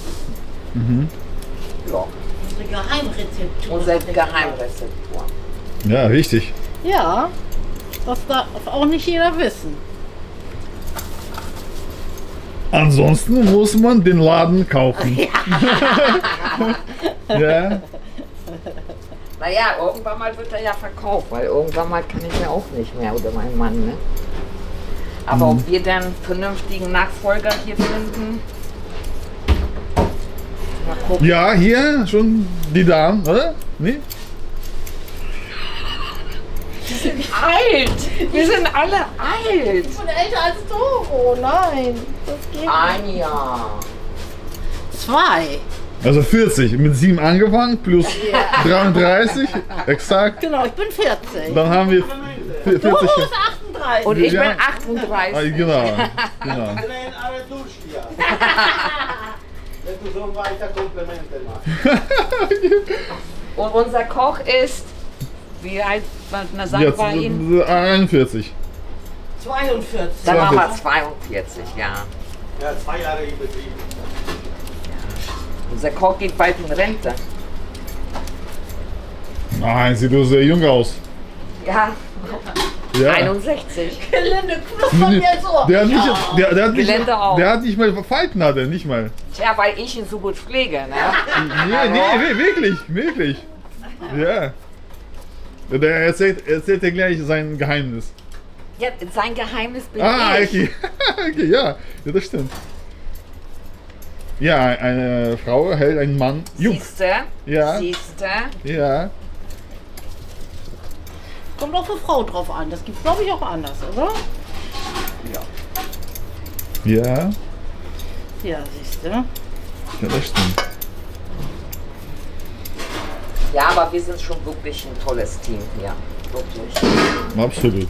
Ja, Unsere Geheimrezeptur. unsere Geheimrezeptur. Ja, richtig. Ja, das darf auch nicht jeder wissen. Ansonsten muss man den Laden kaufen. Ja. Naja, irgendwann mal wird er ja verkauft, weil irgendwann mal kann ich ja auch nicht mehr oder mein Mann, ne? Aber ob wir dann vernünftigen Nachfolger hier finden, mal gucken. Ja, hier schon die Damen, oder? Nee? Wir sind alt! Wir sind alle alt! Ich bin älter als Doro, nein. Das geht nicht. Ein Jahr. 2. Also 40, mit 7 angefangen, plus 33, exakt. Genau, ich bin 40. Dann haben wir 40. Doro ist 38. Und ich Ja. bin 38. Ah, genau, genau. Drehen alle durch hier. Wenn du so weiter Komplimente machst. Und unser Koch ist, wie alt, na sag Jetzt mal ihn. 41. 42. Dann machen wir 42, ja. Ja, 2 Jahre übertrieben. Unser Koch geht bald in Rente. Nein, sieht doch sehr jung aus. Ja, Ja. 61. Gelinde knuspert mir so. Der hat nicht, der hat nicht, Gelände auch. der hat nicht mal Falten, hat er nicht mal. Tja, weil ich ihn so gut pflege, ne? Nee, wirklich, wirklich. Ja. Der erzählt dir gleich sein Geheimnis. Ja, sein Geheimnis bin Ah, ich. okay. Okay, ja, das stimmt. Ja, eine Frau hält einen Mann jung. Siehste? Ja. Siehste? Ja. Kommt auch für Frau drauf an. Das gibt glaube ich auch anders, oder? Ja, Ja, siehst du. ja, das stimmt. Ja, aber wir sind schon wirklich ein tolles Team hier. Wirklich. Absolut.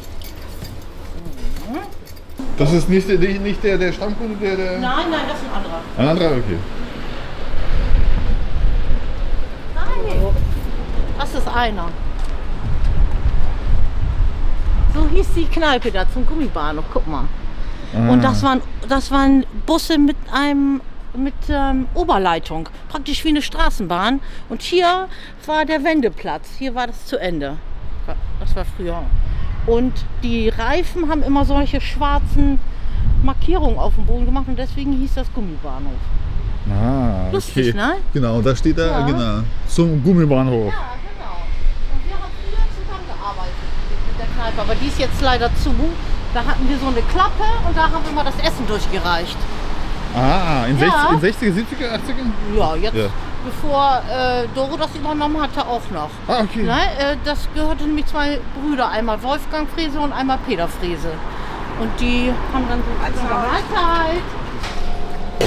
Das ist nicht der Stammkunde, der. Nein, das ist ein anderer. Ein anderer, okay. Nein, das ist einer. So hieß die Kneipe da zum Gummibahnhof, guck mal. Und das waren Busse mit Oberleitung, praktisch wie eine Straßenbahn. Und hier war der Wendeplatz, hier war das zu Ende. Das war früher. Und die Reifen haben immer solche schwarzen Markierungen auf dem Boden gemacht und deswegen hieß das Gummibahnhof. Ah, okay. Lustig, ne? Genau, da steht er, Ja. genau. Zum Gummibahnhof. Ja, genau. Und wir haben früher zusammengearbeitet mit der Kneipe, aber die ist jetzt leider zu. Da hatten wir so eine Klappe und da haben wir mal das Essen durchgereicht. Ah, in, Ja. 60er, 70er, 80er? Ja, jetzt, Ja. bevor Doro das übernommen hatte, auch noch. Ah, okay. Ne? Das gehörte nämlich 2 Brüder, einmal Wolfgang Frese und einmal Peter Frese. Und die haben dann so Mahlzeit.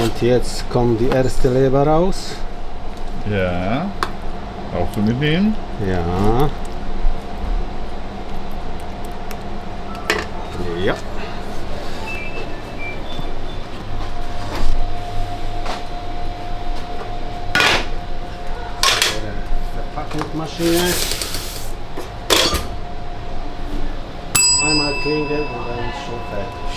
Und jetzt kommt die erste Leber raus. Ja. Auch so mitnehmen. Ja. Ja. Verpackungsmaschine. Einmal klingeln und dann ist schon fertig.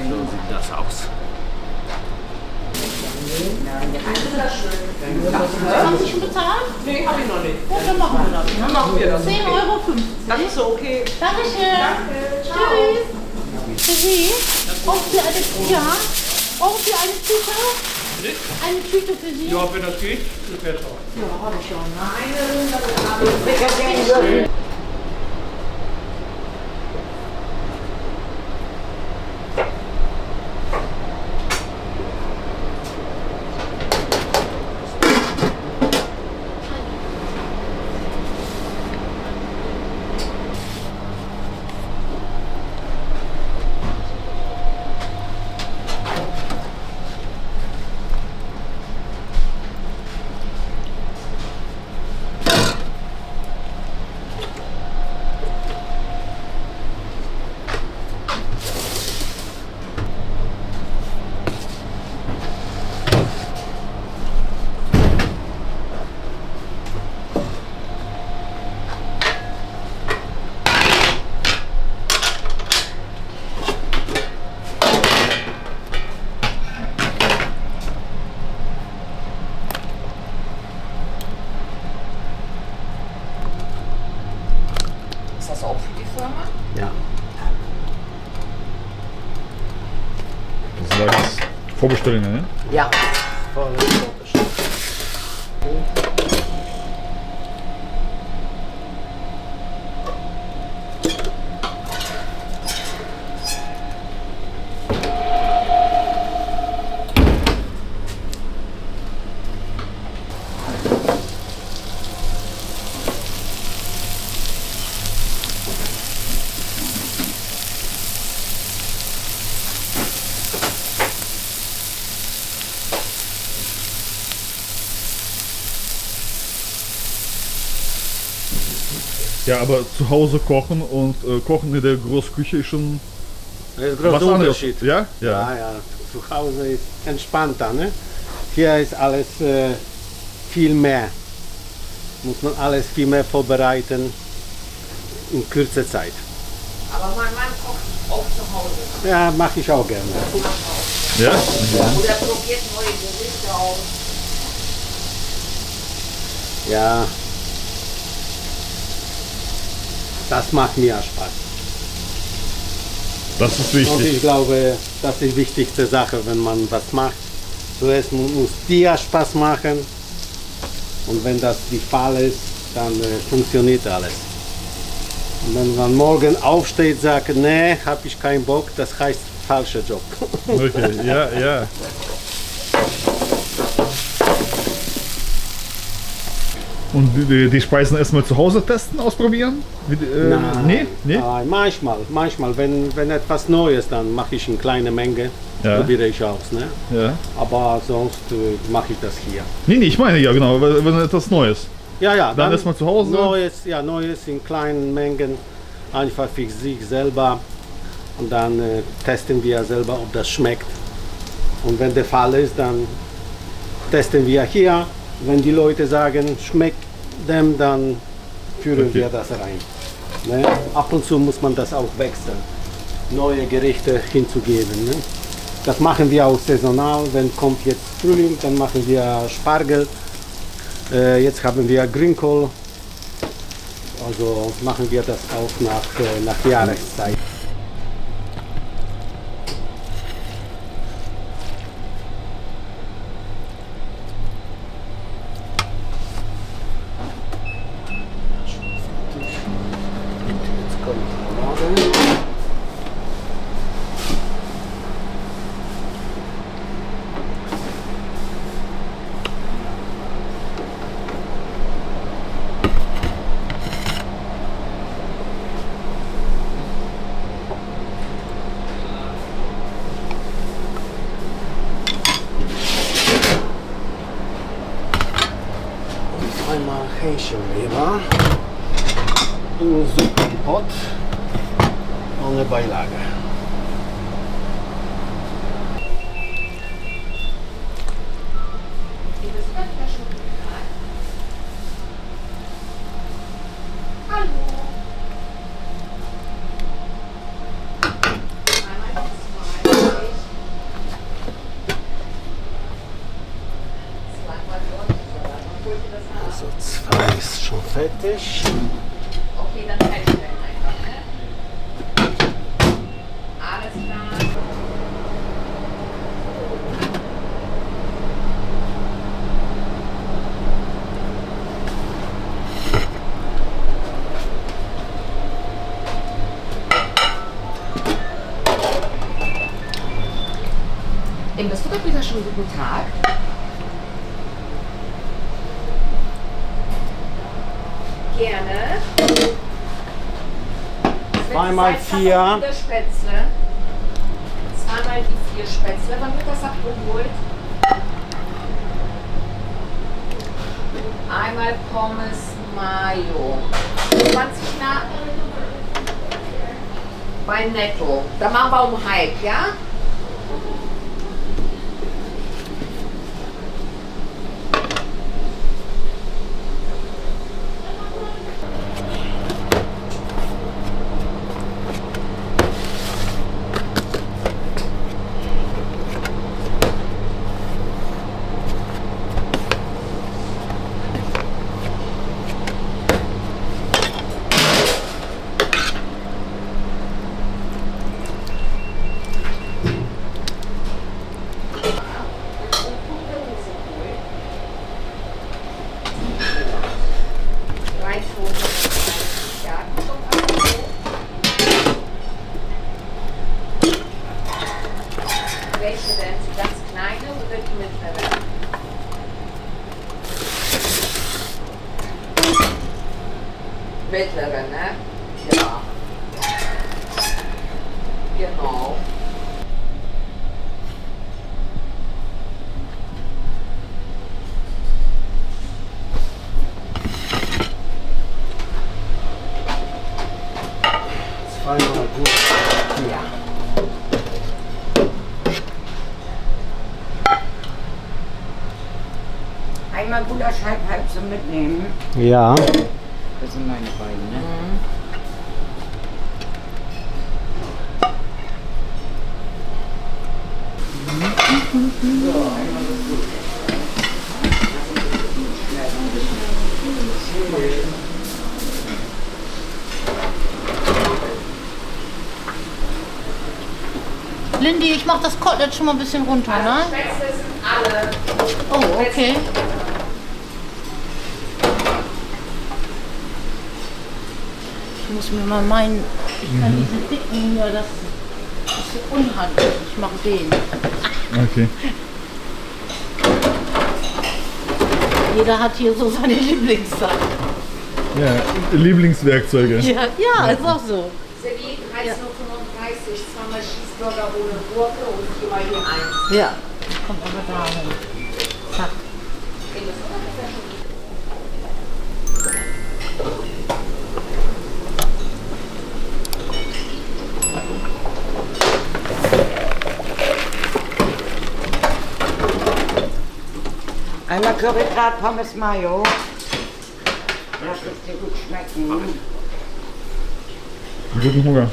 So sieht das aus. Haben Sie schon bezahlt? Nee, hab ich noch nicht. Gut, dann machen wir das. Dann machen wir das. 10,50 €. Das ist so okay. Dankeschön. Tschüss. Für Sie? Brauchen Sie eine, ja. Brauchen Sie eine Tüte? Eine Tüte für Sie? Ja, wenn das geht, das wäre toll. Ja, habe ich schon. Ne? Das war jetzt Vorbestellungen, ne? Ja. Ja, aber zu Hause kochen und kochen in der Großküche ist schon Das ist ein was großer anderes. Unterschied. Ja? Ja, ja. Zu Hause ist entspannter. Ne? Hier ist alles viel mehr. Muss man alles viel mehr vorbereiten in kürzer Zeit. Aber mein Mann kocht auch zu Hause. Ja, mache ich auch gerne. Ja? Oder probiert neue Gerichte aus. Ja, das macht mir Spaß. Das ist Und wichtig. ich glaube, das ist die wichtigste Sache, wenn man was macht. Zuerst muss dir Spaß machen und wenn das der Fall ist, dann funktioniert alles. Und wenn man morgen aufsteht und sagt, nee, habe ich keinen Bock, das heißt falscher Job. Okay, ja, ja. Und die Speisen erstmal zu Hause testen, ausprobieren? Nee? Manchmal, wenn etwas Neues, dann mache ich in kleine Menge, Ja. probiere ich aus. Ne? Ja. Aber sonst mache ich das hier. Nee, ich meine ja genau, wenn etwas Neues. Ja, ja. Dann erstmal zu Hause? Neues in kleinen Mengen, einfach für sich selber. Und dann testen wir selber, ob das schmeckt. Und wenn der Fall ist, dann testen wir hier. Wenn die Leute sagen, schmeckt dem, dann führen wir das rein. Ne? Ab und zu muss man das auch wechseln, neue Gerichte hinzugeben. Ne? Das machen wir auch saisonal. Wenn kommt jetzt Frühling, dann machen wir Spargel. Jetzt haben wir Grünkohl. Also machen wir das auch nach Jahreszeit. Jetzt kommt Marmelade. Einmal Hähnchenleber in Suppenpott ohne Beilage. Also zwei ist schon fertig. Okay, dann feststellen einfach, ne? Alles klar. Im Besucherbrief schon guten Tag. Gerne. Zweimal vier. Spätzle. Zweimal die 4 Spätzle. Wann wird das abgeholt? Einmal Pommes Mayo. 20 nach bei Netto. Da machen wir um halb, ja? Welche denn? Die ganz kleine oder die mittlere? Mittlere, ne? Ja. Genau. Zweimal gut. Ja. Einmal Gulasch halb zum Mitnehmen. Ja. Das sind meine beiden, ne? Lindy, ich mach das Kotelett schon mal ein bisschen runter, ne? Schwätze sind alle. Oh, okay. Ich muss mir mal meinen, ich kann diesen dicken hier, das ist so unhandlich. Ich mache den. Okay. Jeder hat hier so seine Lieblingssachen. Ja, Lieblingswerkzeuge. Ja, ja, ist auch so. Servi 13:35 Uhr, zweimal Schießburger ohne Gurke und viermal die 1. Ja, kommt aber dahin. Zack. Einmal Currygrat, Pommes Mayo. Lass es dir gut schmecken. Guten Hunger.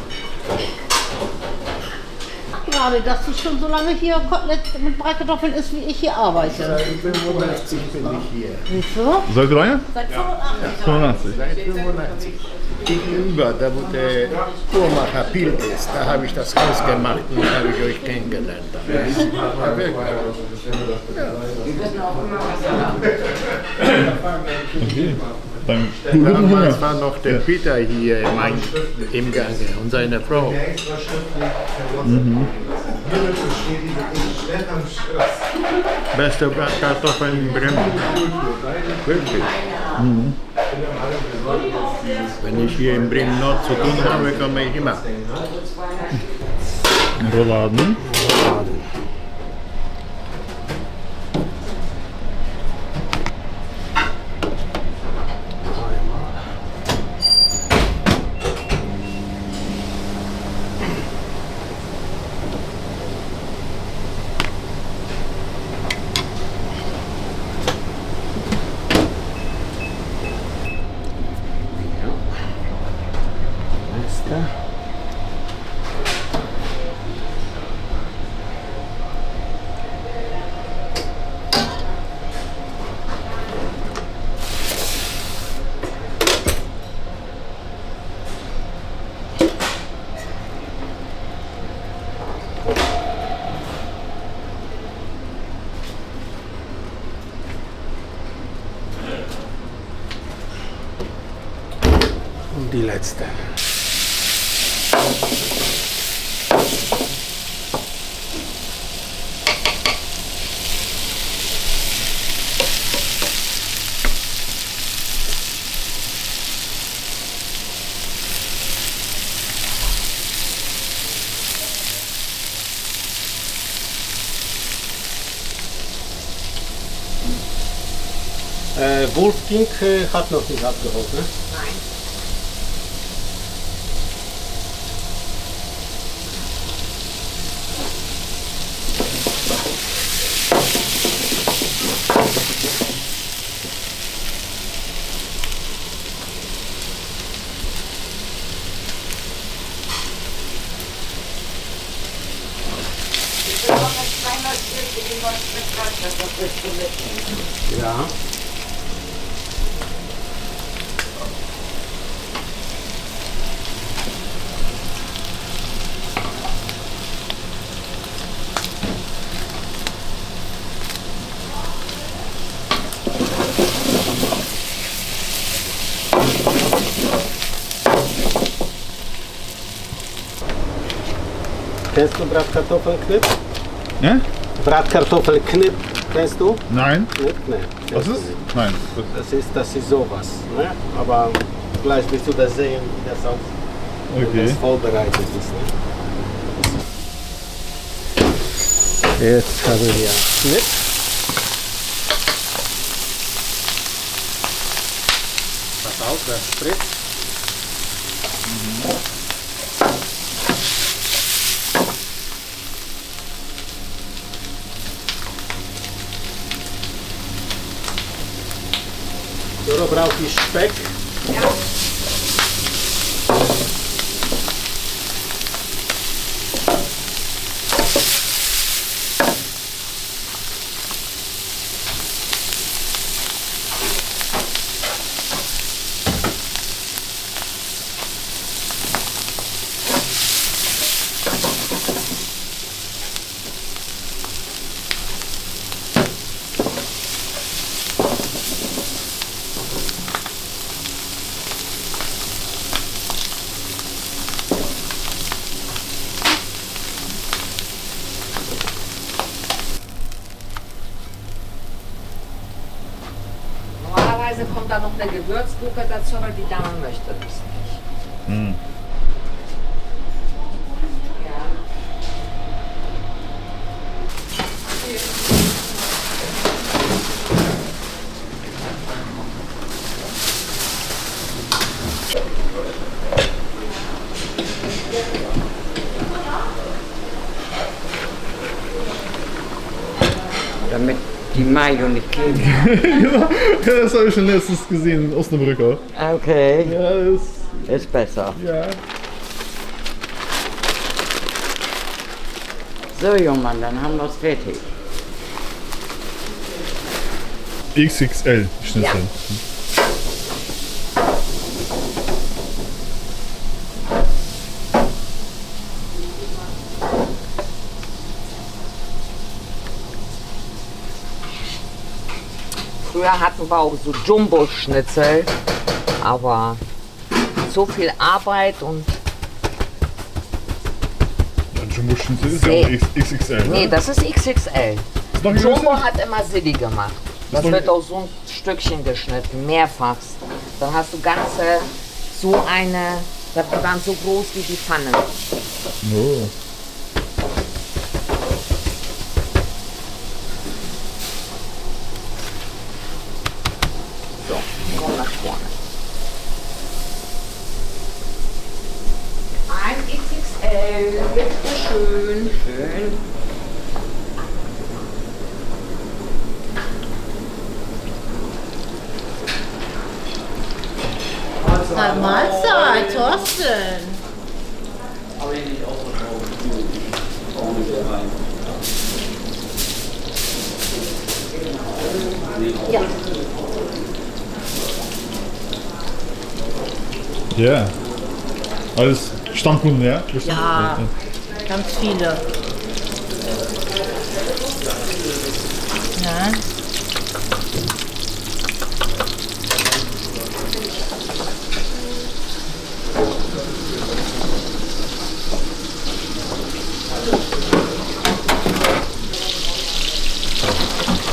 Gerade, dass du schon so lange hier Kotelett mit Bratkartoffeln isst, wie ich hier arbeite. Seit 85 bin ich hier. Siehst du? Seid ihr lange? Seit 85 85. Seit 85. Gegenüber, da wo der Uhrmacher Pilt ist, da habe ich das Haus gemacht und da habe ich euch kennengelernt. Ja, wirklich. Wir wissen auch immer, was er hat. Okay. Dann guten Damals Hunger. war noch der Peter hier im Gange und seine Frau. Beste Bratkartoffeln in Bremen. Wirklich. Wenn ich hier in Bremen Nord zu tun habe, komme ich immer. Rouladen. Und die letzte. Wolfgang hat noch nicht abgeholt, ne? Nein. Ich will noch ein kleiner Stück in die Bratkartoffeln, das willst du mitnehmen. Ja. Kennst du Bratkartoffeln, Knip? Ne? Bratkartoffelknip, kennst du? Nein. Knip? Nee. Was ist? Nein. Das ist sowas. Ne? Aber gleich wirst du das sehen, wie das auch Okay. das vorbereitet ist. Ne? Jetzt haben wir Knip. Pass auf, das spritzt. Doro brauche ich Speck. Normalerweise kommt da noch eine Gewürzgurke dazu, aber die Dame möchte das nicht. Ja. Damit die Mayo nicht klebt. Genau. Ja, das habe ich schon letztens gesehen in Osnabrück auch. Okay, Ja, das. ist besser. Ja. So, Jungmann, dann haben wir es fertig. XXL Schnitzel. Ja. Früher hatten wir auch so Jumbo-Schnitzel, aber so viel Arbeit und Ja, Jumbo Schnitzel ist ja auch XXL. nee, Ne? das ist XXL. Ist noch Jumbo größer? hat immer Silly gemacht. Das doch- wird aus so ein Stückchen geschnitten, mehrfach. Dann hast du ganze, so eine, die waren so groß wie die Pfanne. Oh. So, komm nach vorne. Ein XXL, bitte schön. Schön. Na, Mahlzeit, Thorsten. Ja, Ja. Alles Stammkunden, ja? ja, ganz viele. Ja.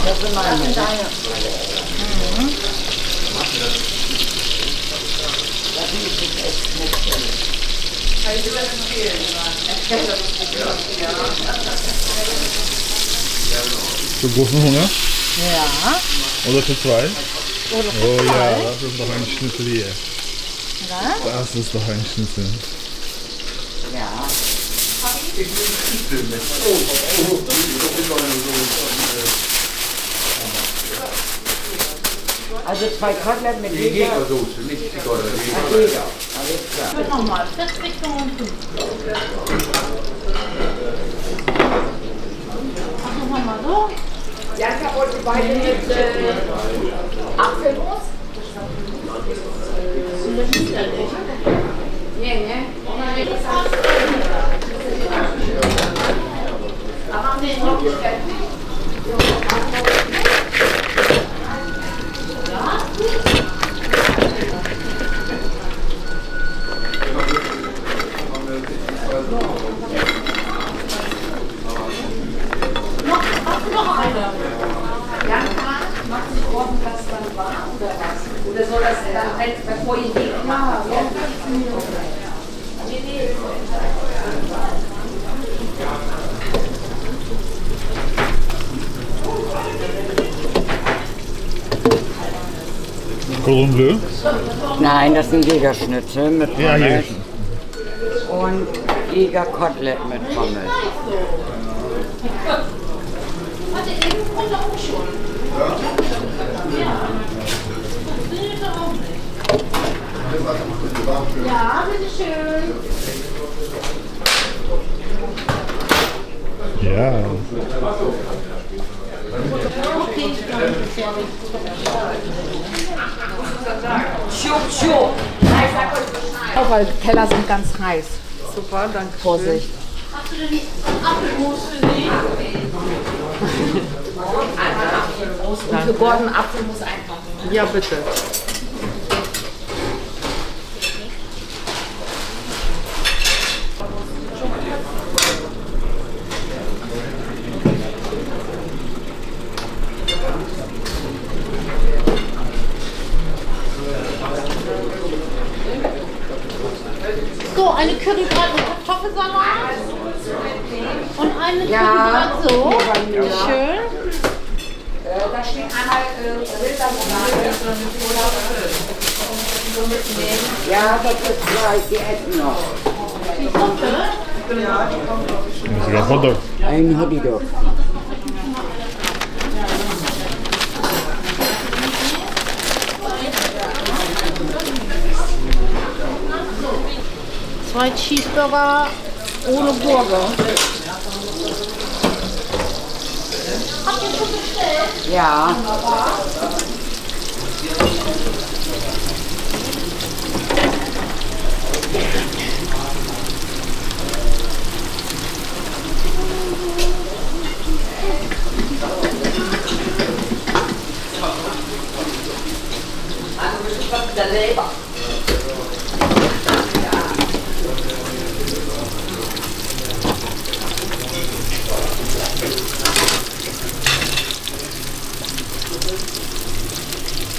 Das sind deine. Für großen Hunger? Ja. Oder für zwei? Oder Oh ja, das ist doch ein Schnitzel hier. Na? Das ist doch ein Schnitzel. Ja. Also 2 Kotelett mit Jäger. Jägersoße, nicht Zigarre. Jäger. Alles klar. Wird nochmal 40, 55. Machen wir mal so. Janka wollte beide mit Apfelmus? Das ist ja nicht. Nee, ne? Aber nee, noch nicht. noch eine. Janka, macht sich Gordon das dann warm oder was? Oder soll das dann, bevor ihr geht? Ja, Cordon Bleu? Nein, das sind Jägerschnitzel mit Pommes. Ja, hier. Und Jägerkotelett mit Pommes. Ja, bitteschön. Ja. Okay, ich glaube, das ist ja Schub, schub. Auch weil die Teller sind ganz heiß. Super, danke. Vorsicht. Hast du denn die Apfelmus für Sie? Und für Gordon Apfel muss einfach. Ja, bitte. So, eine Currybrat mit Kartoffelsalat. Und eine Currybrat so. Schön. Da steht einmal Ja, das ist gleich, die essen noch. Die Suppe. Das ist sogar Hotdog. Ein Hotdog. Zwei Cheeseburger ohne Gurke. Habt ihr schon bestellt? Ja.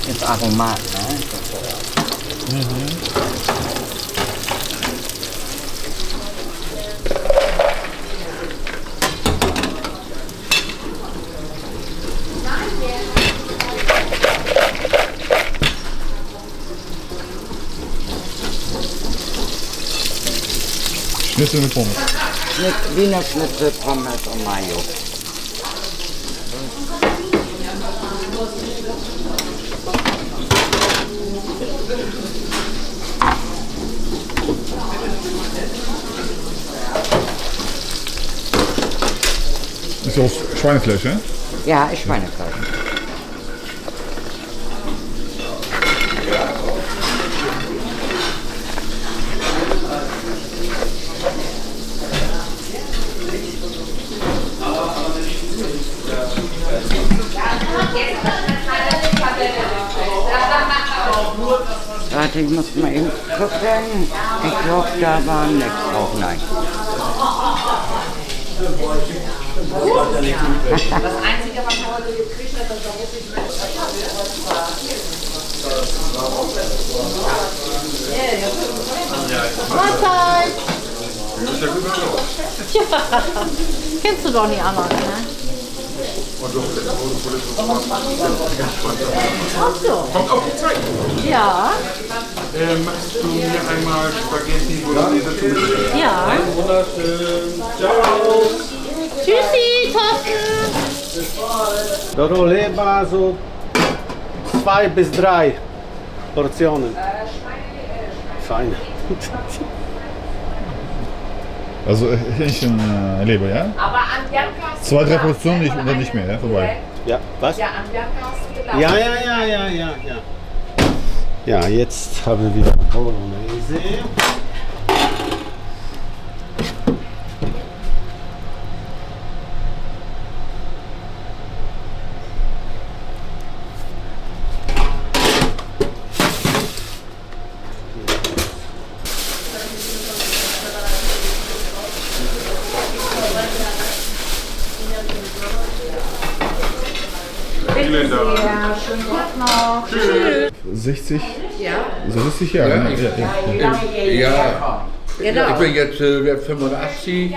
Ist Aromat, ne? Schnitzel mit Pommes. Wiener Schnitzel, Pommes und Mayo. Ist aus Schweinefleisch, ne? Ja, ist Schweinefleisch. Warte, ich muss mal eben gucken. Ich glaube, da war nichts drauf. Nein. Das Einzige, was wir heute gekriegt haben, das war wirklich Mahlzeit! Ja, kennst du doch die anderen, ne? Ach so. Kommt auf die Zeit. Ja, Machst du mir einmal Spaghetti Bolognese zu bestellen? ja. Wunderschön. Ciao. Tschüssi, Thorsten! Do Leber so 2 bis 3 Portionen. Fein. Also Hähnchenleber, ja? Aber an Bianca hast 2, 3 Portionen nicht, und dann nicht mehr, ja? Vorbei. Ja, was? Ja, an Bianca hast du gelacht. Ja. Ja, jetzt haben wir Bolognese. Vielen Dank. Ja, schönen Tag noch. 60? Ja. So 60 Jahre. ne? Ja, Genau. ich bin jetzt 85.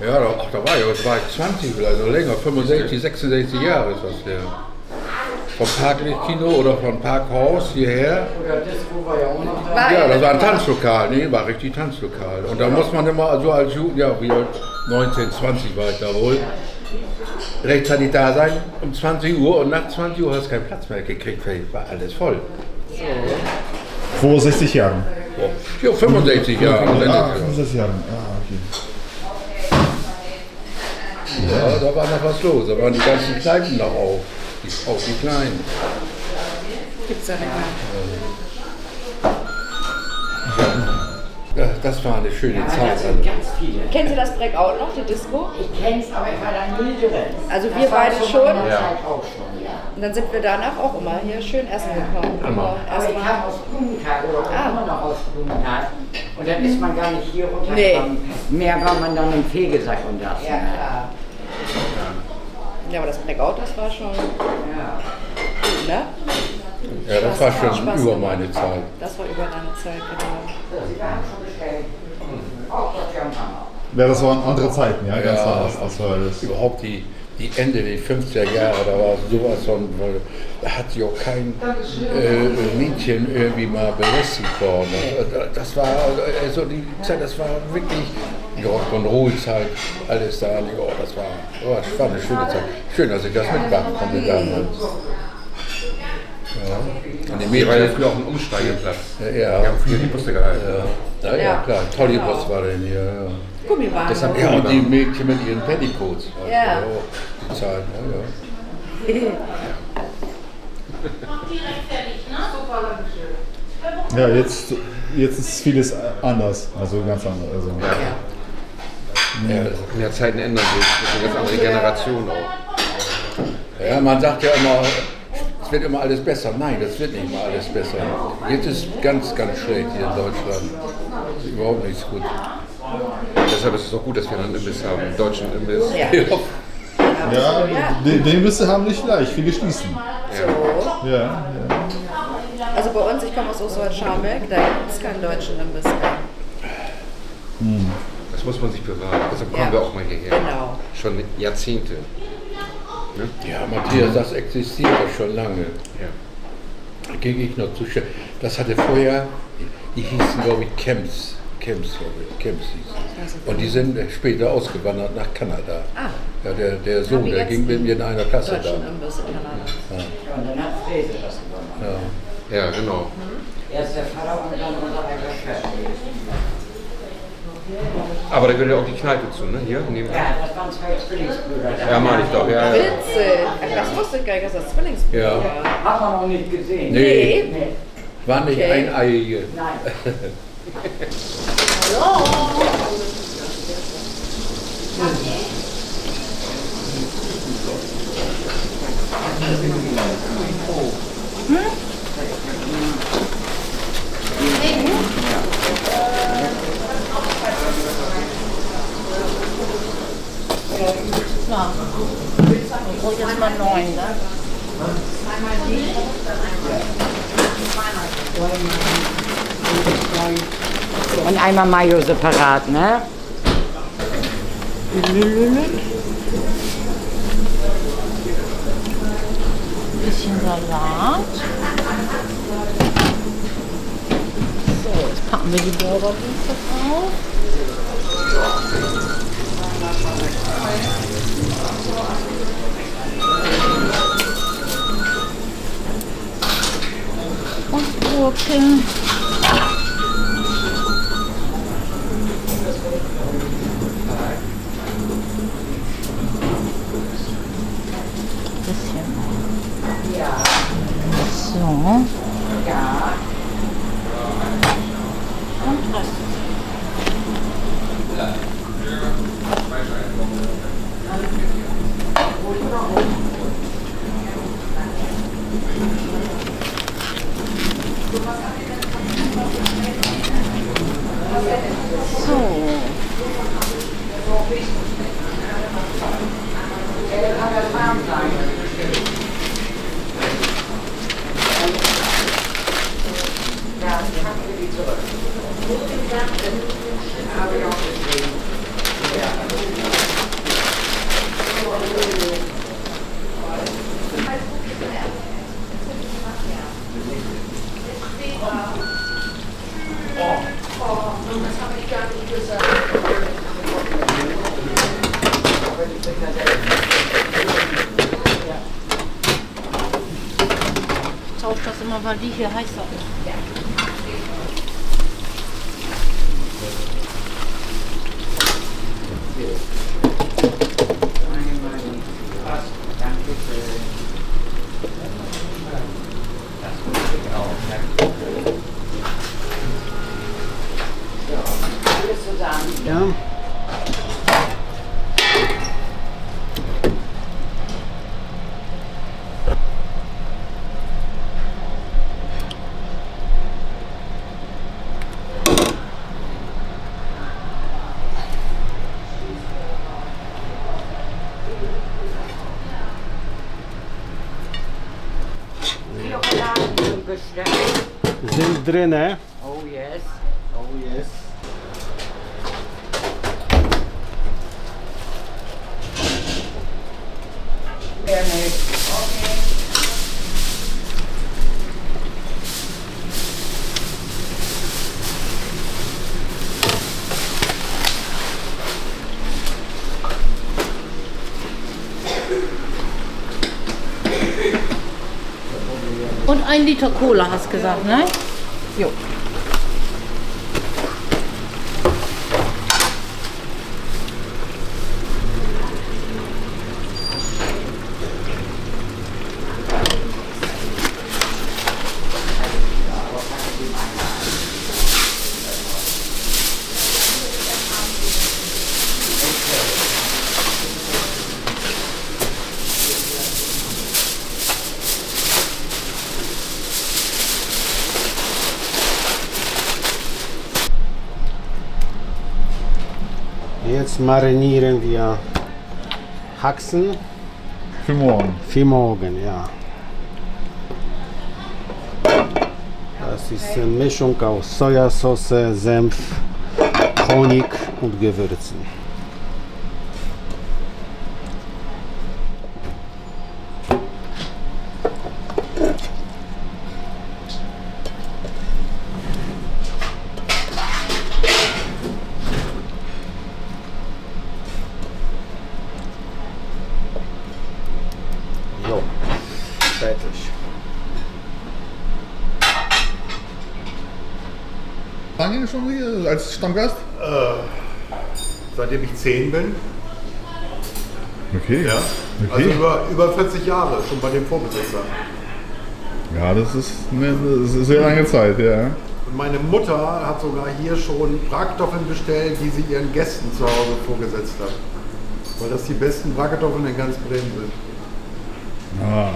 Ja, da war ich 20 vielleicht, noch länger, 65, 66 Jahre ist das her. Vom Parklichtkino oder vom Parkhaus hierher. Ja, das war ein Tanzlokal, nee, war richtig Tanzlokal. Und da muss man immer so als Jugend, ja, wie 19, 20 war ich da wohl, rechtzeitig da sein um 20 Uhr und nach 20 Uhr hast du keinen Platz mehr gekriegt, weil war alles voll. Vor 60 Jahren. Ja, 65 Jahre. Ah, 65 Jahre. Ah, okay. Ja, da war noch was los, da waren die ganzen Kneipen noch auf. Auch die kleinen. Gibt's ja nicht mehr. Ja, das war eine schöne Zeit. Also. Kennen Sie das Breakout noch, die Disco? Ich kenn's, aber ich war da nie drin. Also wir beide schon. Ja. Auch schon, ja. Und dann sind wir danach auch immer hier schön essen gekommen. Immer. Aber ich kam aus Blumenthal oder immer noch aus Blumenthal. Und dann ist man gar nicht hier runtergekommen. Mehr war man dann im Fegesack und das. Ja, klar. Ja, aber das Breakout, das war schon Ja. gut, ne? Ja, das war schon Spaß über gemacht. meine Zeit. Das war über deine Zeit, genau. Sie haben schon bestellt. Auch das ja Mama. Ja, das waren andere Zeiten, ja, ganz Ja, anders. Das war das. Überhaupt die Ende der 50er Jahre, da war sowas von, da hat sich auch kein Mädchen irgendwie mal belästigt worden. Das war also die Zeit, das war wirklich Rock'n'Roll-Zeit, alles da. Ja, das war eine schöne Zeit. Schön, dass ich das mitmachen konnte damals. Ja. Und die Hier war ja Mädchen, früher auch ein Umsteigeplatz. ja, Wir haben früher die Busse gehalten. ja, klar, Tollibus war denn hier. Ja. Gummiwagen. Deshalb Ja, und die Mädchen mit ihren Petticoats. Ja. Die Zeit, Ja, jetzt ist vieles anders, also ganz anders. Also. In der Zeiten ändern sich. Das ist eine ganz andere Generation auch. Ja, man sagt ja immer, es wird immer alles besser. Nein, das wird nicht mal alles besser. Jetzt ist ganz, ganz schlecht hier in Deutschland. Das ist überhaupt nichts gut. Deshalb ist es auch gut, dass wir einen Imbiss haben, einen deutschen Imbiss. Ja, den wirst du haben nicht leicht, viele schließen. So. Ja. Also bei uns, ich komme aus Oswald-Scharmbeck, da gibt es keinen deutschen Imbiss mehr. Das muss man sich bewahren. Deshalb kommen Ja. wir auch mal hierher. Genau. Schon mit Jahrzehnte. Ja, Matthias, das existiert ja schon lange. Ja. Da ging ich noch zu schön. Das hatte vorher, die hießen glaube ich Camps, glaube ich, Camps hießen. Und die sind später ausgewandert nach Kanada. Ah. Ja, der Sohn, die der jetzt ging mit mir in einer Klasse da. Deutschen Imbiss in Kanada. Und dann hat Fräse das gemacht. Ja. Ja, genau. Erst der Vater und dann unser eigener Chef. Aber da gehört ja auch die Kneipe zu, ne? Hier? Neben. Ja, das waren zwei Zwillingsbrüder. Ja, meine ich doch. Ja, ja. Witzig. Ach, das wusste ich gar nicht, dass das Zwillingsbrüder Ja. war. Hat man noch nicht gesehen. Nee, Nee. war nicht Okay. eineiige. Nein. Na, ich brauche jetzt mal 9, ne? Und einmal Mayo separat, ne? Bisschen Salat. So, jetzt packen wir die Burgerdienste drauf. Und Gurken. Bisschen. So. Und Rest. So. kann das warm sein. Ja, die haben wir die zurück. Habe ich auch gesehen. Das habe ich gar nicht gesagt. Tauscht das immer, weil die hier heißer ist. Ja. Sind drinne. Oh yes. Oh yes. Und 1 Liter Cola hast du gesagt, ne? Jo. Jetzt marinieren wir Haxen Für morgen. für morgen, ja. Das ist eine Mischung aus Sojasauce, Senf, Honig und Gewürzen. So, fertig. Lange schon hier als Stammgast? Seitdem ich 10 bin. Okay. Ja. Okay. Also über 40 Jahre schon bei dem Vorbesitzer. Ja, das ist eine sehr lange Zeit, ja. Und meine Mutter hat sogar hier schon Bratkartoffeln bestellt, die sie ihren Gästen zu Hause vorgesetzt hat. Weil das die besten Bratkartoffeln in ganz Bremen sind.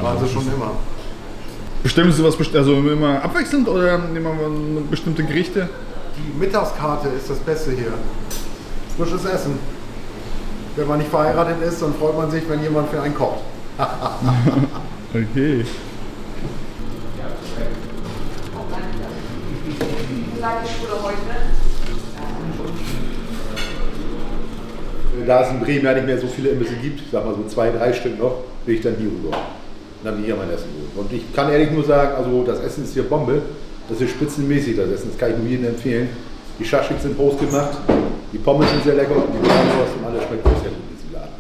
Waren sie schon immer. Bestimmen Sie was, also immer abwechselnd oder immer bestimmte Gerichte? Die Mittagskarte ist das Beste hier. Frisches Essen. Wenn man nicht verheiratet ist, dann freut man sich, wenn jemand für einen kocht. Okay. Da es in Bremen ja nicht mehr so viele Imbisse gibt, sag mal so 2, 3 Stück noch, bin ich dann hier rüber. Und dann hier mein Essen holen. Und ich kann ehrlich nur sagen, also das Essen ist hier Bombe. Das ist spitzenmäßig, das Essen. Das kann ich nur jedem empfehlen. Die Schaschlik sind groß gemacht, die Pommes sind sehr lecker und die Bratwurst und alles schmeckt auch sehr gut in diesem Laden.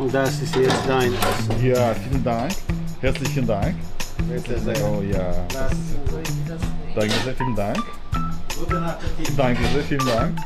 Und das ist jetzt dein Essen. Ja, vielen Dank. Herzlichen Dank. Bitte sehr. Oh ja. Das ist Danke sehr, vielen Dank. Guten Appetit. Danke sehr, vielen Dank.